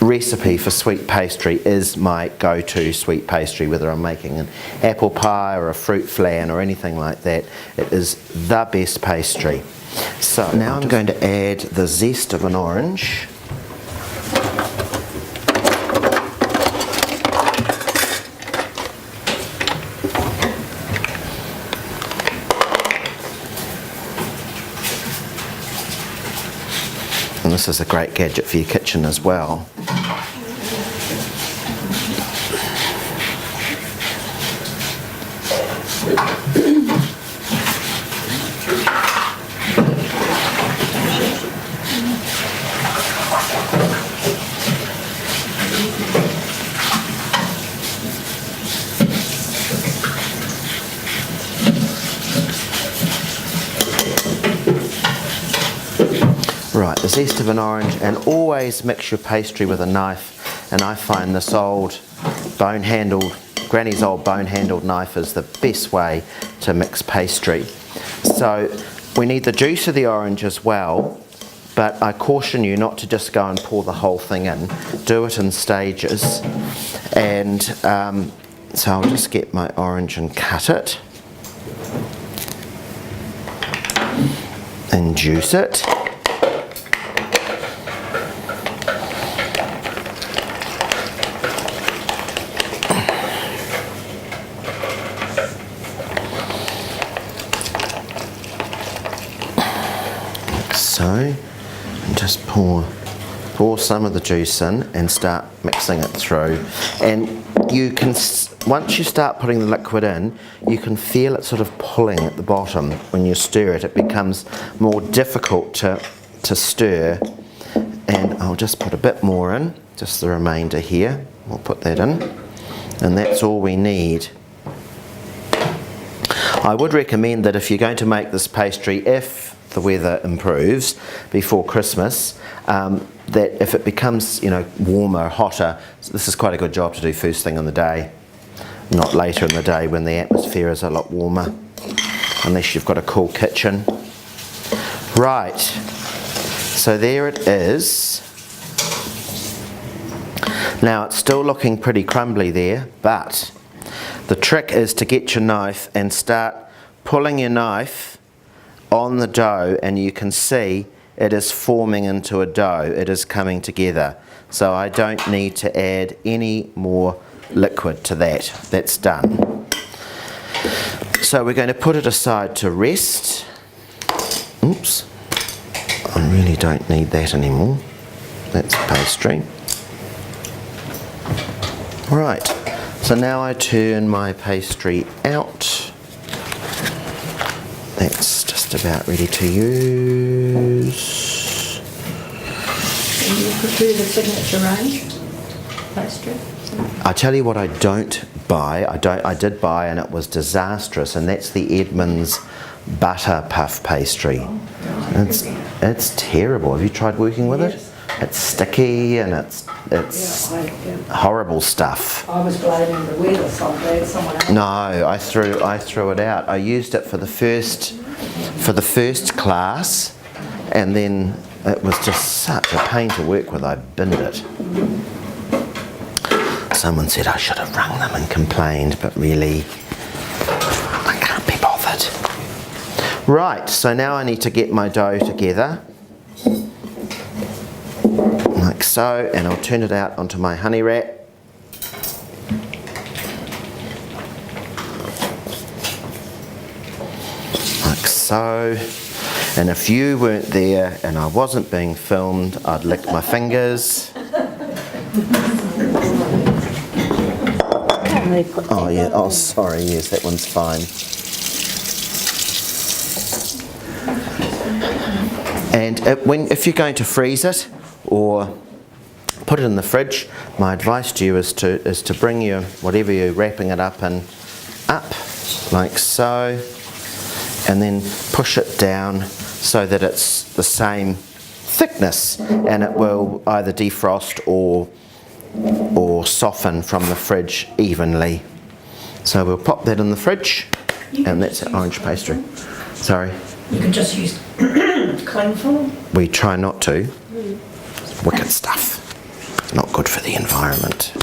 recipe for sweet pastry is my go-to sweet pastry, whether I'm making an apple pie or a fruit flan or anything like that. It is the best pastry. So now I'm going to add the zest of an orange. And this is a great gadget for your kitchen as well. zest of an orange, and always mix your pastry with a knife. And I find this old bone-handled, Granny's old bone-handled knife is the best way to mix pastry. So we need the juice of the orange as well, but I caution you not to just go and pour the whole thing in. Do it in stages. And so I'll just get my orange and cut it. And juice it. So, and just pour some of the juice in and start mixing it through. And you can, once you start putting the liquid in, you can feel it sort of pulling at the bottom. When you stir it, it becomes more difficult to stir. And I'll just put a bit more in, just the remainder here. We'll put that in. And that's all we need. I would recommend that if you're going to make this pastry, if the weather improves before Christmas, that if it becomes, warmer, hotter, this is quite a good job to do first thing in the day, not later in the day when the atmosphere is a lot warmer, unless you've got a cool kitchen. Right, so there it is. Now it's still looking pretty crumbly there, but the trick is to get your knife and start pulling your knife on the dough, and you can see it is forming into a dough. It is coming together. So I don't need to add any more liquid to that. That's done. So we're going to put it aside to rest. Oops. I really don't need that anymore. That's pastry. Right. So now I turn my pastry out. That's just about ready to use. And you prefer the signature range pastry? I tell you what I don't buy. I did buy, and it was disastrous, and that's the Edmonds butter puff pastry. It's terrible. Have you tried working with it? It's sticky and it's horrible stuff. I was blaming the weather, so I'm glad someone else. No, I threw it out. I used it for the first class, and then it was just such a pain to work with. I binned it. Someone said I should have rung them and complained, but really, I can't be bothered. Right, so now I need to get my dough together. Like so, and I'll turn it out onto my honey wrap. Like so. And if you weren't there and I wasn't being filmed, I'd lick my fingers. Oh yeah, oh sorry, yes, that one's fine. And if you're going to freeze it or put it in the fridge, my advice to you is to bring your whatever you're wrapping it up in up, like so, and then push it down so that it's the same thickness, and it will either defrost or soften from the fridge evenly. So we'll pop that in the fridge, and that's our orange pastry. Sorry. You can just use cling film. We try not to. Wicked stuff. Not good for the environment.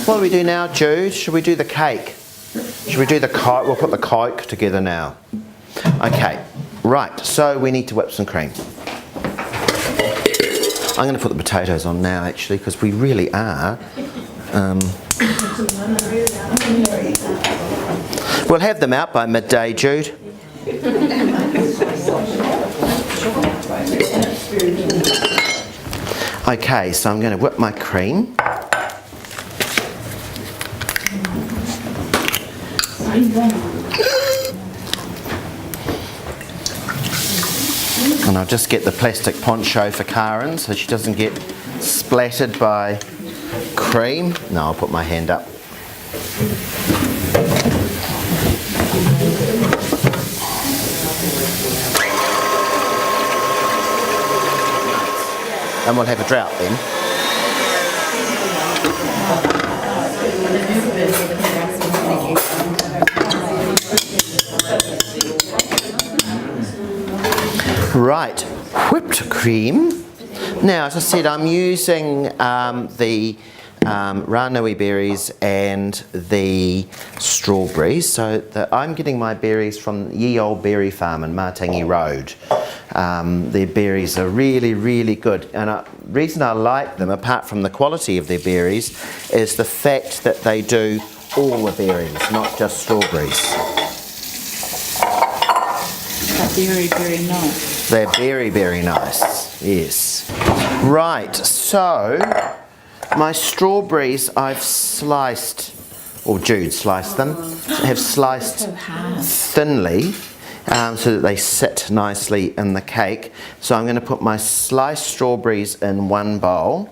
What do we do now, Jude? Should we do the cake? Should we do the cake? We'll put the cake together now. Okay, right, so we need to whip some cream. I'm going to put the potatoes on now, actually, because we really are. We'll have them out by midday, Jude. Okay, so I'm going to whip my cream. And I'll just get the plastic poncho for Karen so she doesn't get splattered by cream. No, I'll put my hand up. and we'll have a drought then. Right, whipped cream. Now, as I said, I'm using the ranui berries and the strawberries. So I'm getting my berries from Ye Old Berry Farm in Matangi Road. Their berries are really, really good. And the reason I like them, apart from the quality of their berries, is the fact that they do all the berries, not just strawberries. Very, very nice. They're very, very nice, yes. Right, so my strawberries I've sliced, or Jude sliced them, have sliced thinly so that they sit nicely in the cake. So I'm going to put my sliced strawberries in one bowl,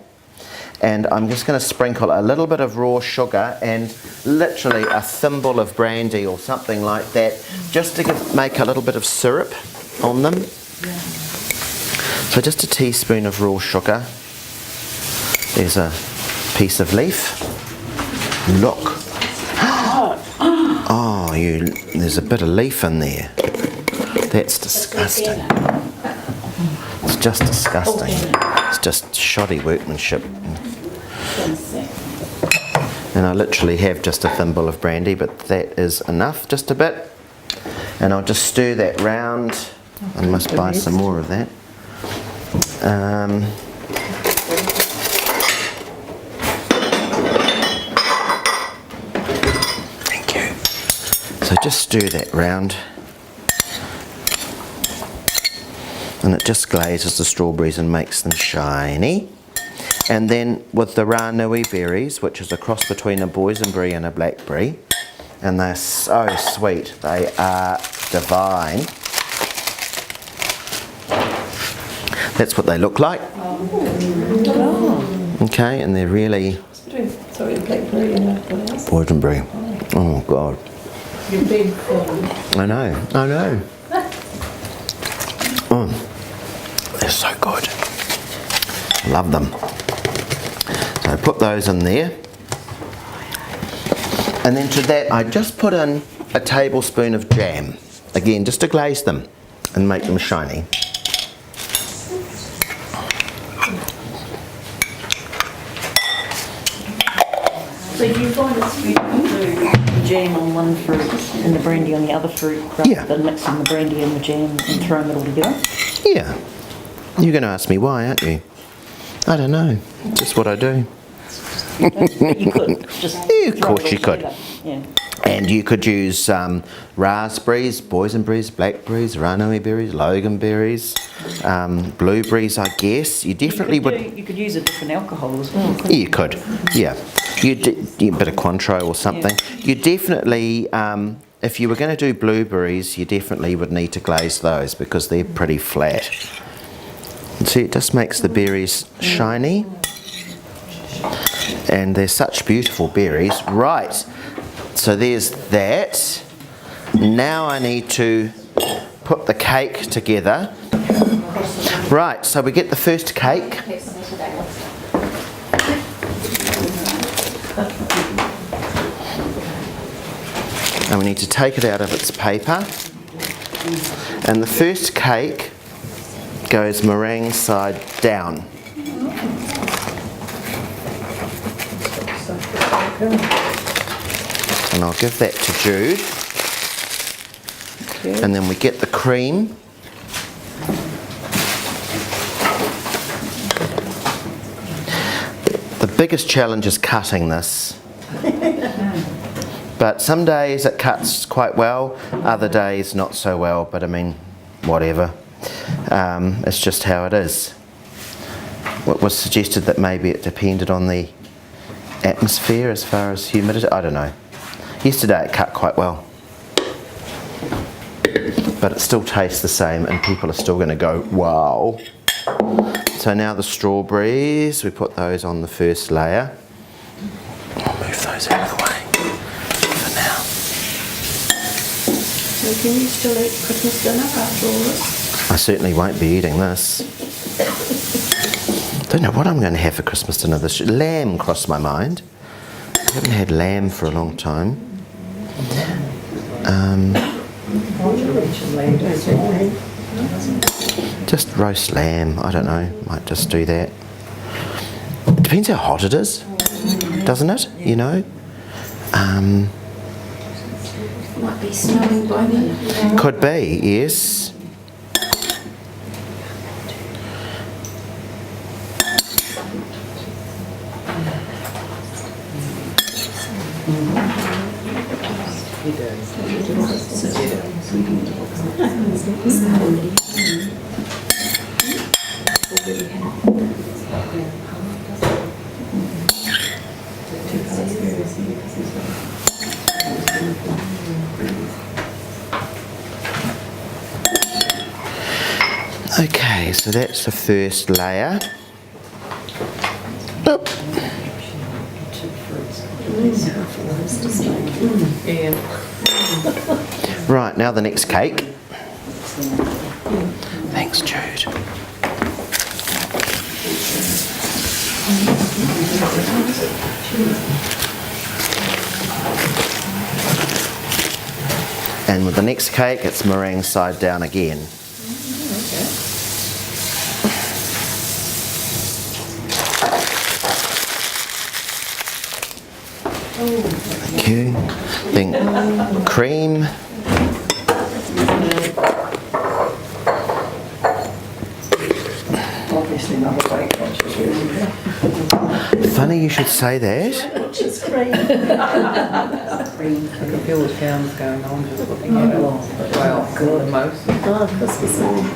and I'm just going to sprinkle a little bit of raw sugar and literally a thimble of brandy or something like that, just to make a little bit of syrup on them. So just a teaspoon of raw sugar. There's a piece of leaf. Look. Oh, there's a bit of leaf in there. That's disgusting. It's just disgusting. It's just shoddy workmanship. And I literally have just a thimble of brandy, but that is enough, just a bit. And I'll just stir that round. I must buy some more of that. Thank you. So just stir that round. And it just glazes the strawberries and makes them shiny. And then with the ranui berries, which is a cross between a boysenberry and a blackberry, and they're so sweet, they are divine. That's what they look like. Okay, and they're really Sorry, blackberry and boysenberry. Oh God. You're big fan. I know. They're so good. Love them. So I put those in there. And then to that I just put in a tablespoon of jam. Again, just to glaze them and make them shiny. So do you find it's good to do jam on one fruit and the brandy on the other fruit rather than mixing the brandy and the jam and throwing it all together? Yeah. You're going to ask me why, aren't you? I don't know. Just what I do. You could just Yeah, of course you could. Yeah. And you could use raspberries, boysenberries, blackberries, ranui berries, loganberries, blueberries, I guess. You definitely would. You could use a different alcohol as well. Yeah, you could, yeah. A bit of Cointreau or something. Yeah. You definitely, if you were going to do blueberries, you definitely would need to glaze those because they're pretty flat. And see, it just makes the berries shiny. And they're such beautiful berries. Right, so there's that. Now I need to put the cake together. Right, so we get the first cake. And we need to take it out of its paper. And the first cake goes meringue side down. And I'll give that to Jude. Okay. And then we get the cream. The biggest challenge is cutting this. But some days it cuts quite well, other days not so well, but I mean, whatever. It's just how it is. It was suggested that maybe it depended on the atmosphere as far as humidity, I don't know. Yesterday it cut quite well. But it still tastes the same and people are still going to go, wow. So now the strawberries, we put those on the first layer. I'll move those out of the way for now. So can you still eat Christmas dinner after all this? I certainly won't be eating this. Don't know what I'm going to have for Christmas dinner this year. Lamb crossed my mind. I haven't had lamb for a long time. Just roast lamb, I don't know, might just do that. It depends how hot it is, doesn't it? You know? Might be snowing by then. Could be, yes. Okay, so that's the first layer. Oop. Right, now the next cake. Thanks, Jude. And with the next cake, it's meringue side down again. Thank you. Then cream. Obviously not a weight watcher's really. Funny you should say that. Watcher's cream. I can feel the sounds going on just looking at it. Well, the most. Oh, Christmas Eve.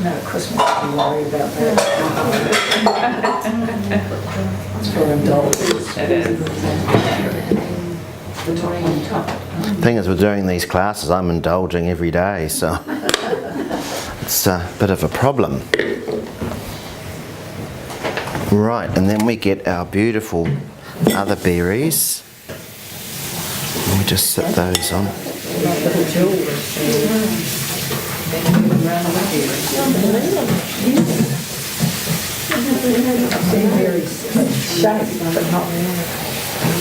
No, Christmas, don't worry about that. It's for indulgence. It is. Thing is, with doing these classes, I'm indulging every day, so it's a bit of a problem. Right, and then we get our beautiful other berries. And we just sit those on.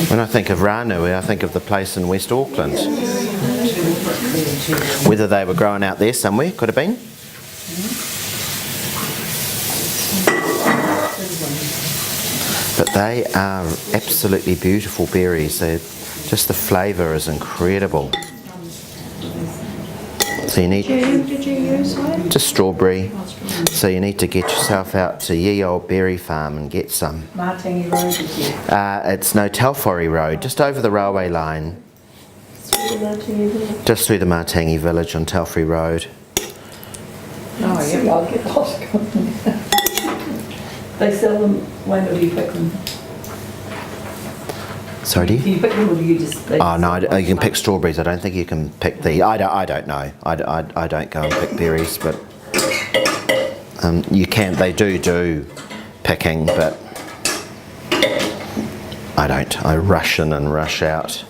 When I think of Ranui, I think of the place in West Auckland. Whether they were growing out there somewhere, could have been. But they are absolutely beautiful berries. Just the flavour is incredible. So you need Did you use one? just strawberry. So you need to get yourself out to Ye Old Berry Farm and get some. Martingi Road is here. It's no Telfori Road, just over the railway line. Just through the Martingi village on Telfori Road. Oh, yeah, I'll get lost. They sell them, when do you pick them? Sorry, Do dear? you pick them or do you just? Oh no, you can pick strawberries. I don't think you can pick the. I don't know. I don't go and pick berries, but you can. They do picking, but I don't. I rush in and rush out.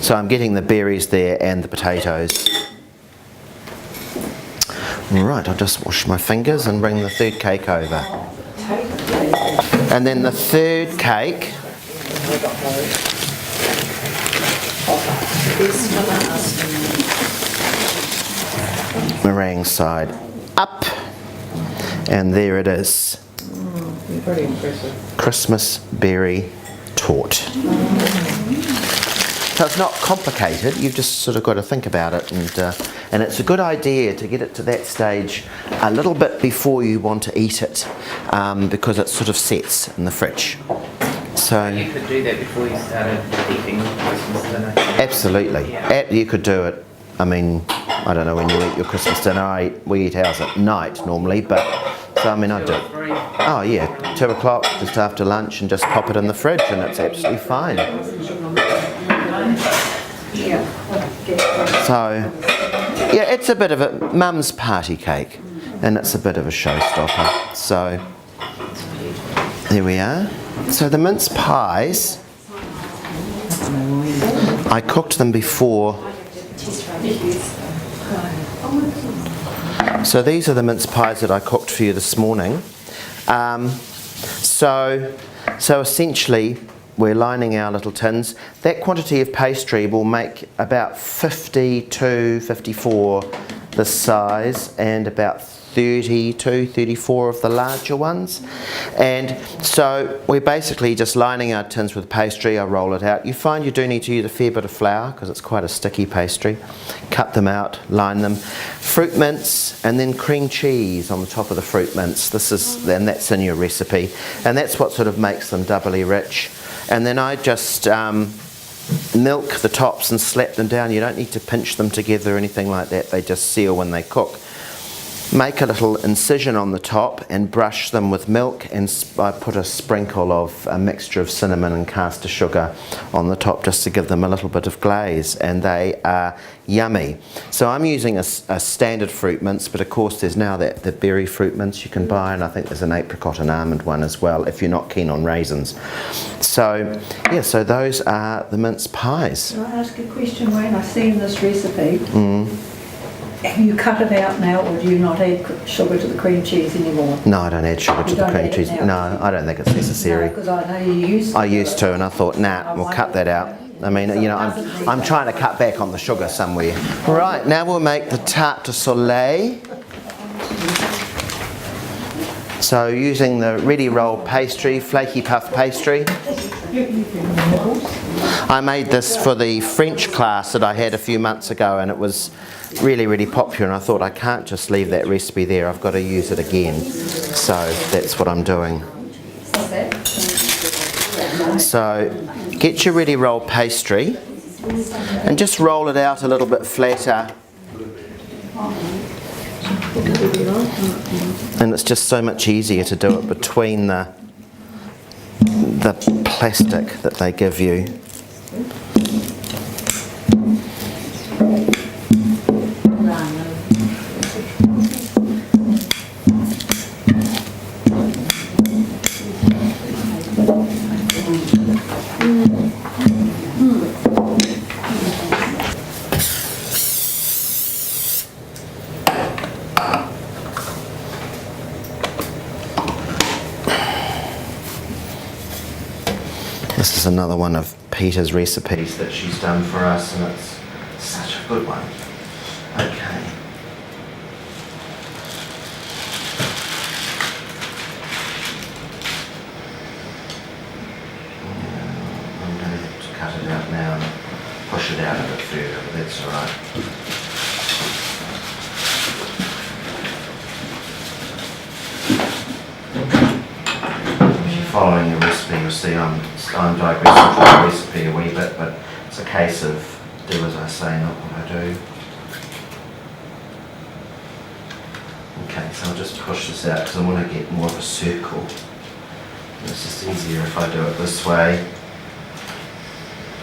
So I'm getting the berries there and the potatoes. Right, I'll just wash my fingers and bring the third cake over. And then the third cake, meringue side up, and there it is. Pretty impressive. Christmas berry tort. So it's not complicated, you've just sort of got to think about it, and it's a good idea to get it to that stage a little bit before you want to eat it, because it sort of sets in the fridge. So You could do that before you started eating Christmas dinner. absolutely, you could do it. I mean, I don't know when you eat your Christmas dinner. We eat ours at night normally, but so I mean I do it. Oh yeah, 2 o'clock just after lunch, and just pop it in the fridge, and it's absolutely fine. So, yeah, it's a bit of a mum's party cake, and it's a bit of a showstopper. So, there we are. So the mince pies, I cooked them before So these are the mince pies that I cooked for you this morning. So essentially, we're lining our little tins. That quantity of pastry will make about 52, 54 this size, and about 32, 34 of the larger ones. And so we're basically just lining our tins with pastry. I roll it out. You find you do need to use a fair bit of flour because it's quite a sticky pastry. Cut them out, line them. Fruit mince and then cream cheese on the top of the fruit mince. And that's in your recipe. And that's what sort of makes them doubly rich. And then I just milk the tops and slap them down. You don't need to pinch them together or anything like that. They just seal when they cook. Make a little incision on the top and brush them with milk, and I put a sprinkle of a mixture of cinnamon and caster sugar on the top just to give them a little bit of glaze, and they are yummy. So I'm using a standard fruit mince, but of course there's now the berry fruit mince you can buy, and I think there's an apricot and almond one as well if you're not keen on raisins. So yeah, so those are the mince pies. Can I ask a question, Wayne? I've seen this recipe. Have you cut it out now, or do you not add sugar to the cream cheese anymore? No, I don't add sugar to the cream cheese. No, I don't think it's necessary. Because I know you used to. I used to, and I thought, nah, we'll cut that out. I mean, you know, I'm trying to cut back on the sugar somewhere. Right, now we'll make the tarte de soleil. So using the ready rolled pastry, flaky puff pastry. I made this for the French class that I had a few months ago, and it was really, really popular, and I thought I can't just leave that recipe there, I've got to use it again. So that's what I'm doing. So get your ready rolled pastry and just roll it out a little bit flatter. And it's just so much easier to do it between the plastic that they give you. This is another one of Peter's recipes that she's done for us, and it's such a good one. Okay. I'm going to have to cut it out now and push it out a bit further, but that's all right. Following the recipe, you'll see I'm digressing from the recipe a wee bit, but it's a case of do as I say, not what I do. Okay, so I'll just push this out because I want to get more of a circle. And it's just easier if I do it this way.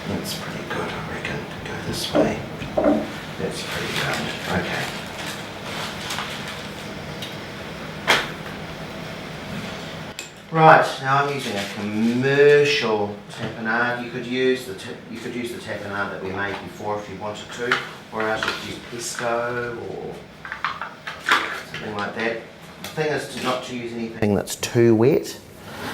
That's pretty good, I reckon. Go this way. That's pretty good. Okay. Right, now I'm using a commercial tapenade. You could use the tapenade that we made before if you wanted to, or else you could use pesto or something like that. The thing is not to use anything that's too wet,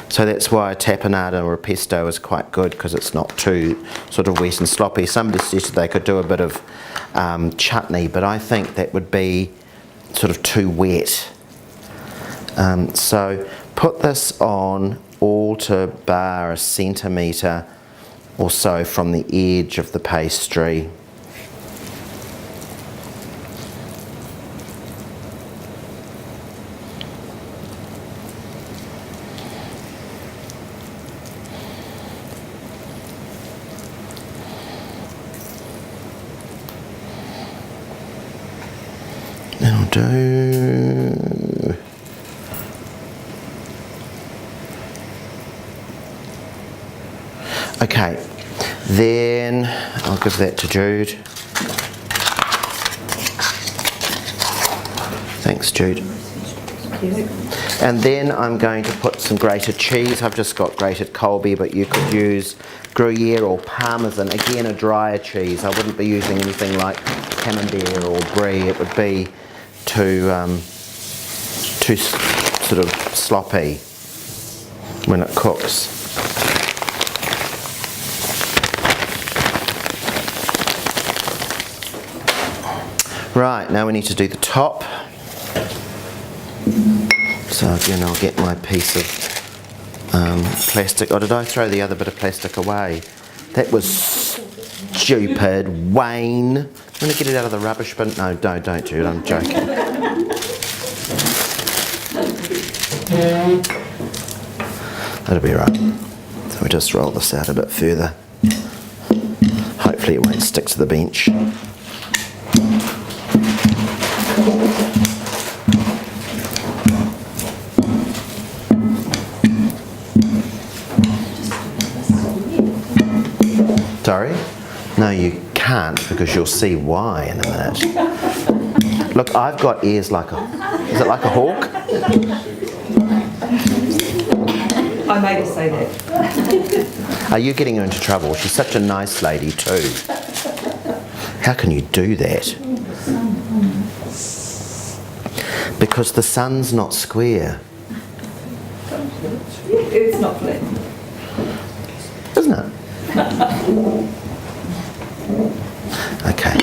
so that's why a tapenade or a pesto is quite good, because it's not too sort of wet and sloppy. Somebody suggested they could do a bit of chutney, but I think that would be sort of too wet. So put this on all to bar a centimetre or so from the edge of the pastry. That'll do. Okay, then I'll give that to Jude. Thanks, Jude. And then I'm going to put some grated cheese. I've just got grated Colby, but you could use Gruyere or Parmesan, again a drier cheese. I wouldn't be using anything like Camembert or Brie. It would be too sort of sloppy when it cooks. Right, now we need to do the top. So again, I'll get my piece of plastic. Oh, did I throw the other bit of plastic away? That was stupid, Wayne. I'm going to get it out of the rubbish bin. No, don't, Jude, I'm joking. That'll be right. So we just roll this out a bit further. Hopefully it won't stick to the bench. Sorry? No, you can't, because you'll see why in a minute. Look, I've got ears like a... Is it like a hawk? I made her say that. Are you getting her into trouble? She's such a nice lady too. How can you do that? Because the sun's not square. It's not flat. Isn't it? Okay.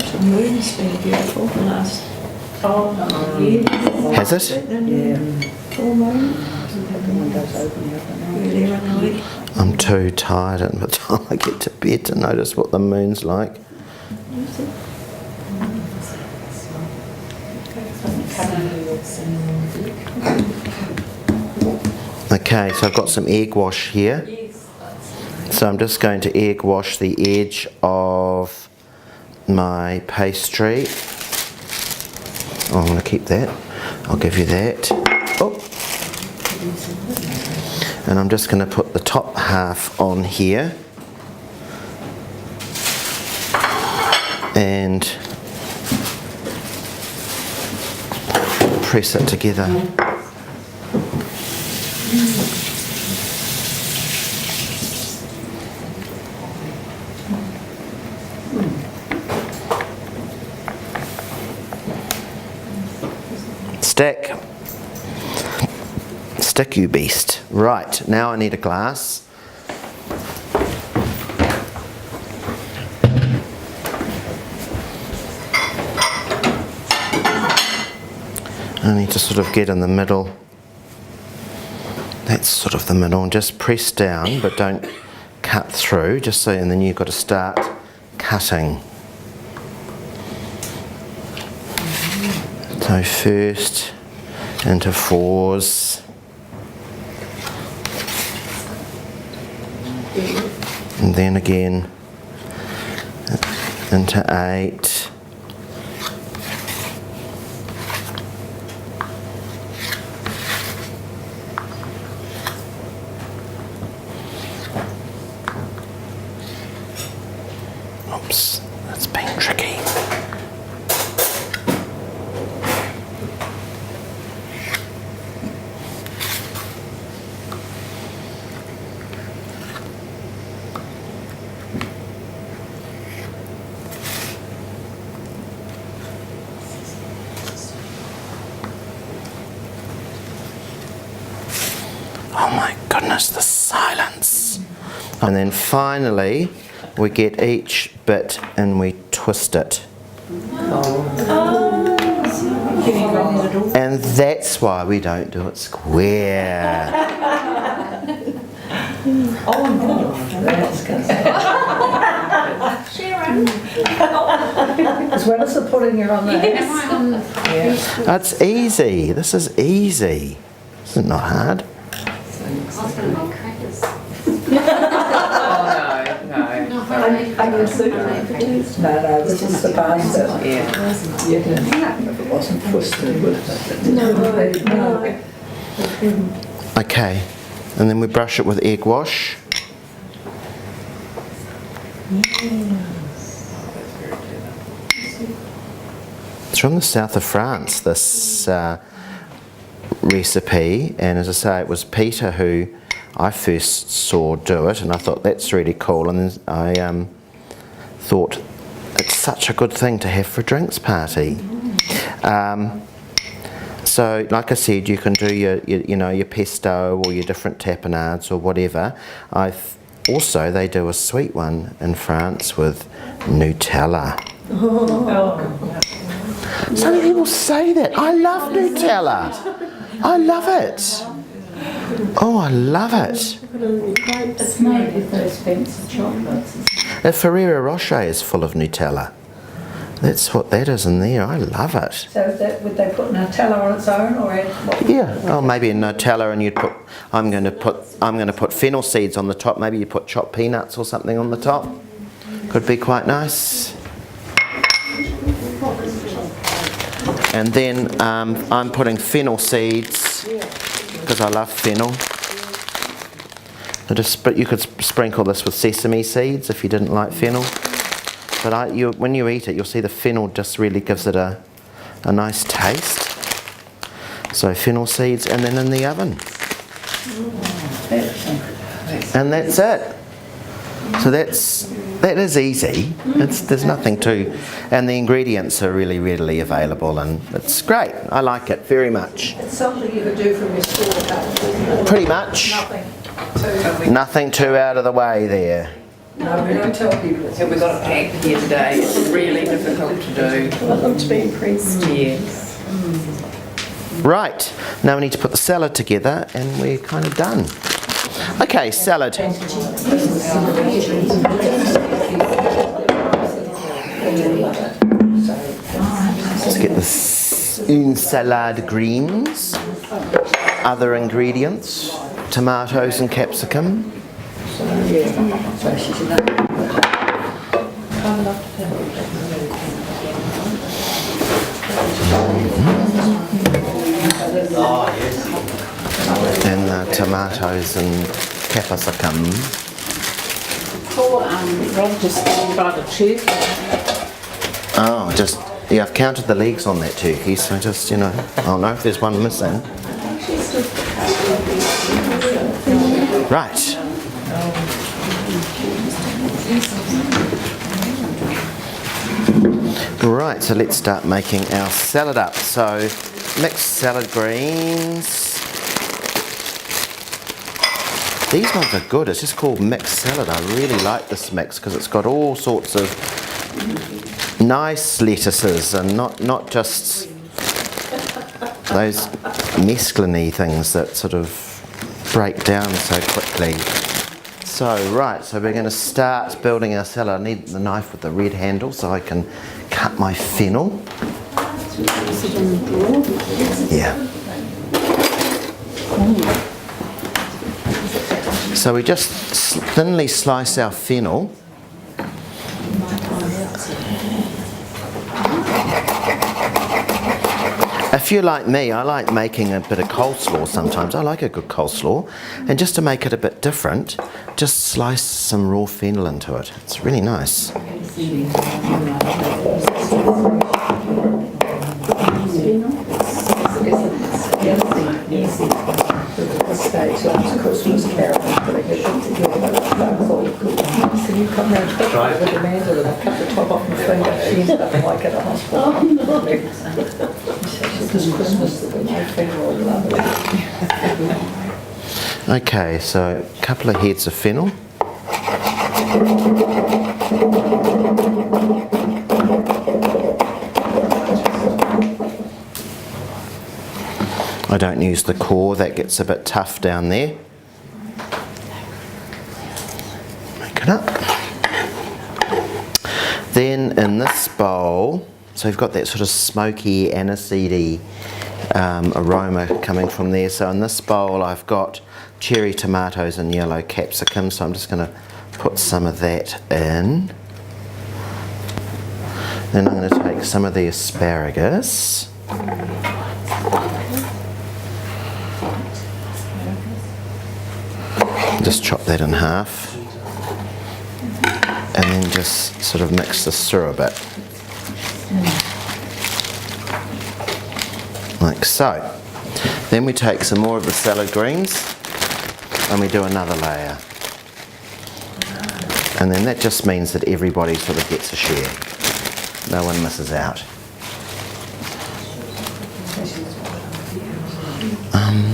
The moon's been beautiful the last year. Has it? Yeah. Full moon. Really running. I'm too tired by the time I get to bed to notice what the moon's like. Okay, so I've got some egg wash here. So I'm just going to egg wash the edge of my pastry. Oh, I'm going to keep that. I'll give you that. Oh. And I'm just going to put the top half on here. And press it together. Stick, you beast. Right, now I need a glass. I need to sort of get in the middle. That's sort of the middle, and just press down, but don't cut through, just so, and then you've got to start cutting. So first into fours, and then again into 8. Oops, that's been tricky. Oh my goodness, the silence. And then finally, we get each bit and we twist it. And that's why we don't do it square. As well as the pudding you're on there. That's easy. This is easy. This is not hard. Onion soup. No, this is the pasta. Yeah. If it wasn't twisted, would it? No. Okay, and then we brush it with egg wash. It's from the south of France, this recipe, and as I say, it was Peter who I first saw do it, and I thought that's really cool, and then I thought it's such a good thing to have for a drinks party. So like I said, you can do your pesto or your different tapenades or whatever. Also, they do a sweet one in France with Nutella. Some people say that. I love Nutella. I love it. Oh, I love it. It's made with those fancy chocolates. The Ferrero Rocher is full of Nutella. That's what that is in there. I love it. So would they put Nutella on its own, or add what? Yeah. Oh, maybe a Nutella, and you'd put. I'm going to put fennel seeds on the top. Maybe you put chopped peanuts or something on the top. Could be quite nice. And then I'm putting fennel seeds because I love fennel. But you could sprinkle this with sesame seeds if you didn't like fennel. But when you eat it, you'll see the fennel just really gives it a nice taste. So fennel seeds, and then in the oven. And that's it. So that is easy. There's nothing to, and the ingredients are really readily available, and it's great. I like it very much. It's something you could do from your store garden. Pretty much. Nothing too out of the way there. No, we don't tell people. So we've got a pack here today. It's really difficult to do. I want them to be impressed. Yes. Right, now we need to put the salad together, and we're kind of done. Okay, salad. Let's get the une salade greens. Other ingredients: tomatoes and capsicum. And the tomatoes and capsicum. Rob just bought a turkey. Oh, I've counted the legs on that turkey, so just, I'll know if there's one missing. Right. Right, so let's start making our salad up. So, mixed salad greens. These ones are good. It's just called mixed salad. I really like this mix because it's got all sorts of nice lettuces and not just those mesclun-y things that sort of break down so quickly. So we're going to start building our salad. I need the knife with the red handle so I can cut my fennel. Yeah. So we just thinly slice our fennel. If you're like me, I like making a bit of coleslaw sometimes. I like a good coleslaw. And just to make it a bit different, just slice some raw fennel into it. It's really nice. Christmas carol, but I get them together. So you come round to pick with Amanda and I cut the top off my finger. She ended up like at a hospital. This Christmas that we made finger all lovely. Okay, so a couple of heads of fennel. I don't use the core, that gets a bit tough down there. Make it up. Then in this bowl, so you've got that sort of smoky, aniseedy aroma coming from there. So in this bowl I've got cherry tomatoes and yellow capsicum, so I'm just going to put some of that in. Then I'm going to take some of the asparagus. Just chop that in half. And then just sort of mix this through a bit. Like so. Then we take some more of the salad greens and we do another layer. And then that just means that everybody sort of gets a share. No one misses out.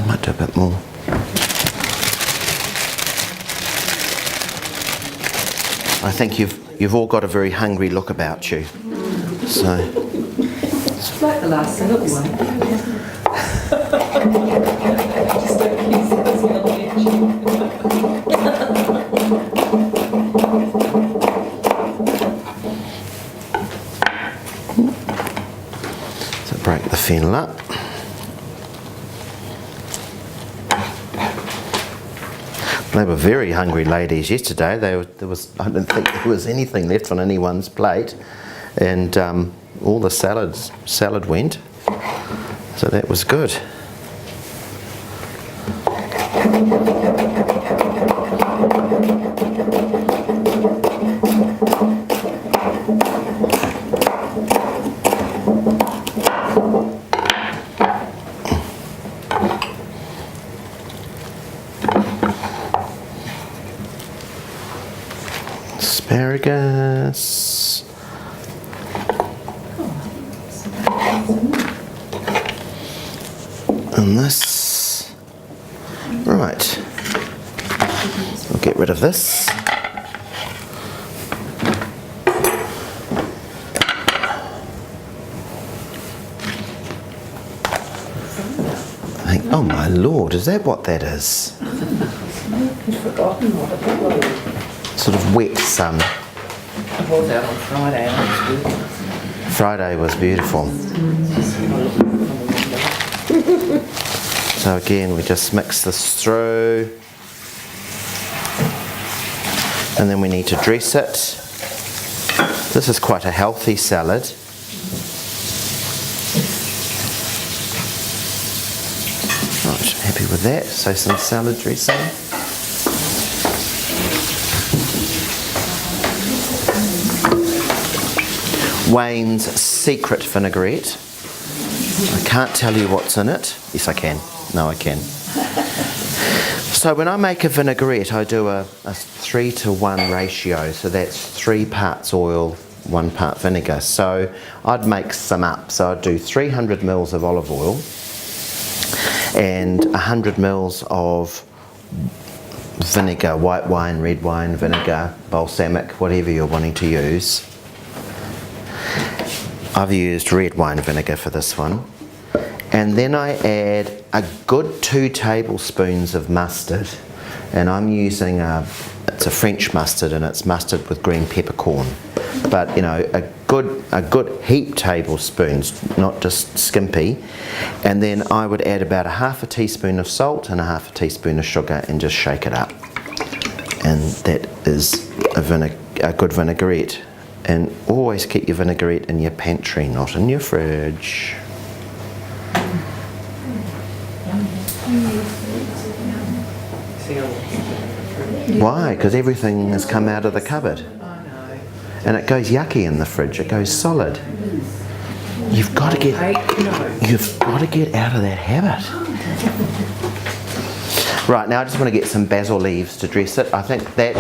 Might do a bit more. I think you've all got a very hungry look about you. So It's like the last little one. so break the fennel up. They were very hungry ladies yesterday. I don't think there was anything left on anyone's plate, and all the salad went. So that was good. Asparagus. And this. Right. We'll get rid of this. Oh my lord, is that what that is? I've forgotten what it was. Sort of wet sun. I was out on Friday and it was good. Friday was beautiful. So again, we just mix this through. And then we need to dress it. This is quite a healthy salad. Right, happy with that. So some salad dressing. Wayne's secret vinaigrette. I can't tell you what's in it. Yes, I can. No, I can. So when I make a vinaigrette, I do a 3-to-1 ratio. So that's 3 parts oil, 1 part vinegar. So I'd make some up. So I'd do 300 mils of olive oil and 100 mils of vinegar, white wine, red wine, vinegar, balsamic, whatever you're wanting to use. I've used red wine vinegar for this one. And then I add a good 2 tablespoons of mustard. And I'm using it's a French mustard, and it's mustard with green peppercorn. But you know, a good heap tablespoons, not just skimpy. And then I would add about a half a teaspoon of salt and a half a teaspoon of sugar and just shake it up. And that is a good vinaigrette. And always keep your vinaigrette in your pantry, not in your fridge. Why? Because everything has come out of the cupboard. And it goes yucky in the fridge. It goes solid. You've got to get out of that habit. Right, now I just want to get some basil leaves to dress it. I think that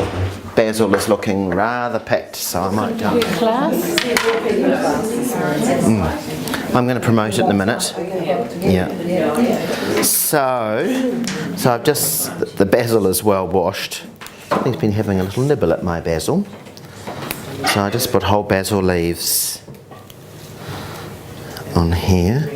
basil is looking rather packed, so I might go. I'm going to promote it in a minute. Yeah. So I've just, the basil is well washed. He's been having a little nibble at my basil. So I just put whole basil leaves on here.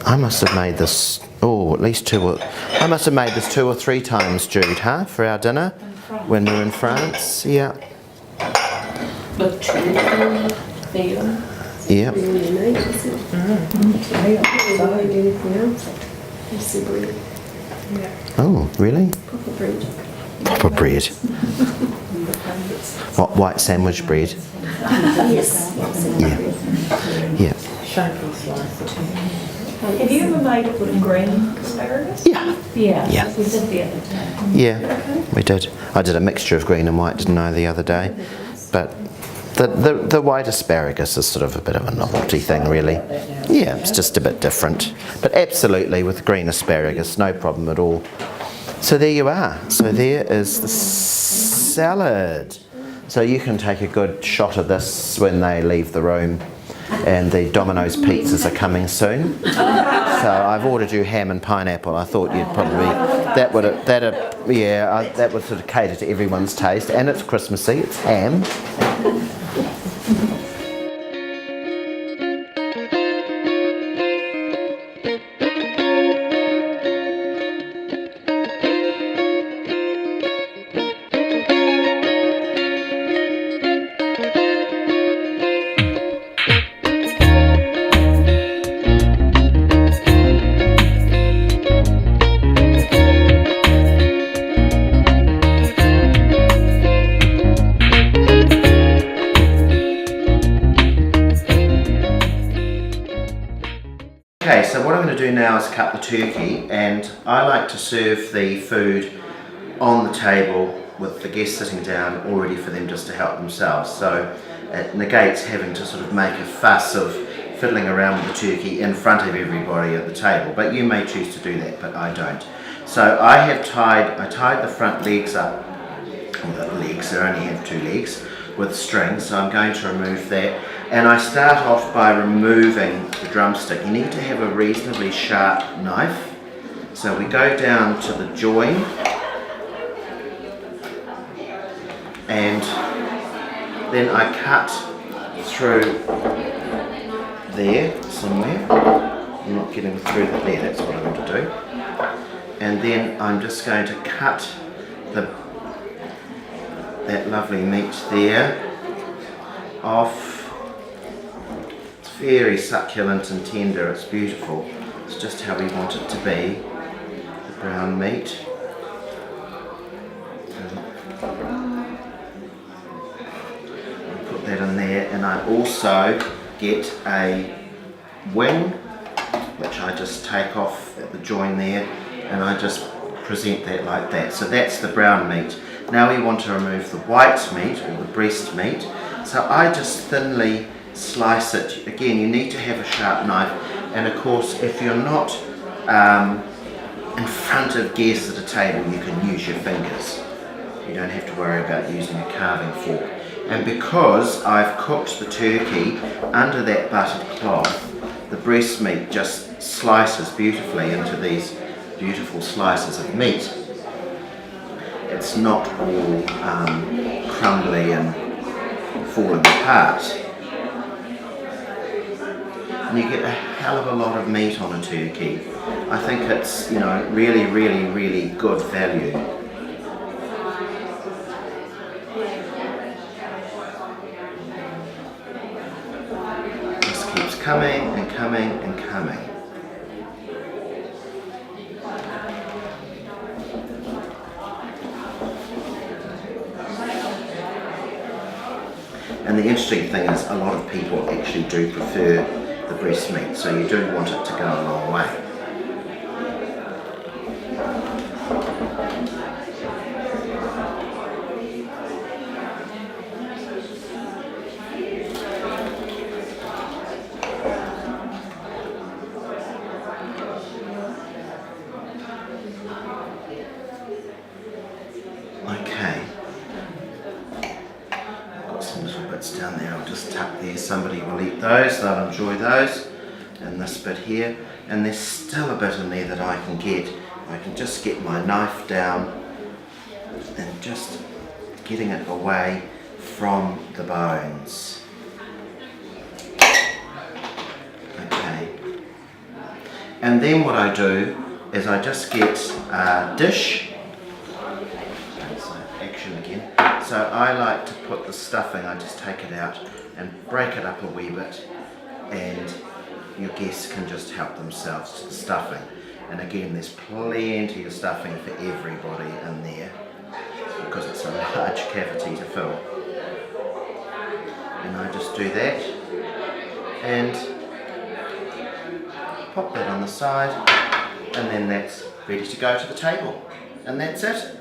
I must have made this, at least I must have made this 2 or 3 times, Jude, for our dinner when we were in France. Yeah. Yeah. Oh, really? Proper bread. What, white sandwich bread? Yes. Yeah. Yeah. Shaping slice. Have you ever made it with green asparagus? Yeah. Yeah. Yeah. We did the other day. Yeah, we did. I did a mixture of green and white, didn't I, the other day? But the white asparagus is sort of a bit of a novelty thing, really. Yeah, it's just a bit different. But absolutely, with green asparagus, no problem at all. So there you are. So there is the salad. So you can take a good shot of this when they leave the room. And the Domino's pizzas are coming soon. So I've ordered you ham and pineapple. I thought you'd probably that would sort of cater to everyone's taste. And it's Christmassy. It's ham. Okay, so what I'm going to do now is cut the turkey, and I like to serve the food on the table with the guests sitting down all ready for them just to help themselves. So it negates having to sort of make a fuss of fiddling around with the turkey in front of everybody at the table, but you may choose to do that, but I don't. So I tied the front legs up, or the legs, I only have 2 legs, with string, so I'm going to remove that. And I start off by removing the drumstick. You need to have a reasonably sharp knife. So we go down to the join, and then I cut through there somewhere. I'm not getting through there, that's what I want to do. And then I'm just going to cut that lovely meat there off. It's very succulent and tender, it's beautiful. It's just how we want it to be, the brown meat. I'll put that in there, and I also get a wing, which I just take off at the join there, and I just present that like that. So that's the brown meat. Now we want to remove the white meat, or the breast meat. So I just thinly slice it. Again, you need to have a sharp knife, and of course if you're not in front of guests at a table, you can use your fingers. You don't have to worry about using a carving fork. And because I've cooked the turkey under that buttered cloth, the breast meat just slices beautifully into these beautiful slices of meat. It's not all crumbly and falling apart. And you get a hell of a lot of meat on a turkey. I think it's, really, really, really good value. This keeps coming and coming and coming. And the interesting thing is, a lot of people actually do prefer the breast meat, so you do want it to go a long way. Okay. Some little bits down there, I'll just tuck there. Somebody will eat those, they'll enjoy those. And this bit here, and there's still a bit in there that I can get. I can just get my knife down and just getting it away from the bones. Okay. And then what I do is I just get a dish. Action again. So I like to put the stuffing, I just take it out and break it up a wee bit, and your guests can just help themselves to the stuffing. And again, there's plenty of stuffing for everybody in there, because it's a large cavity to fill. And I just do that and pop that on the side, and then that's ready to go to the table. And that's it.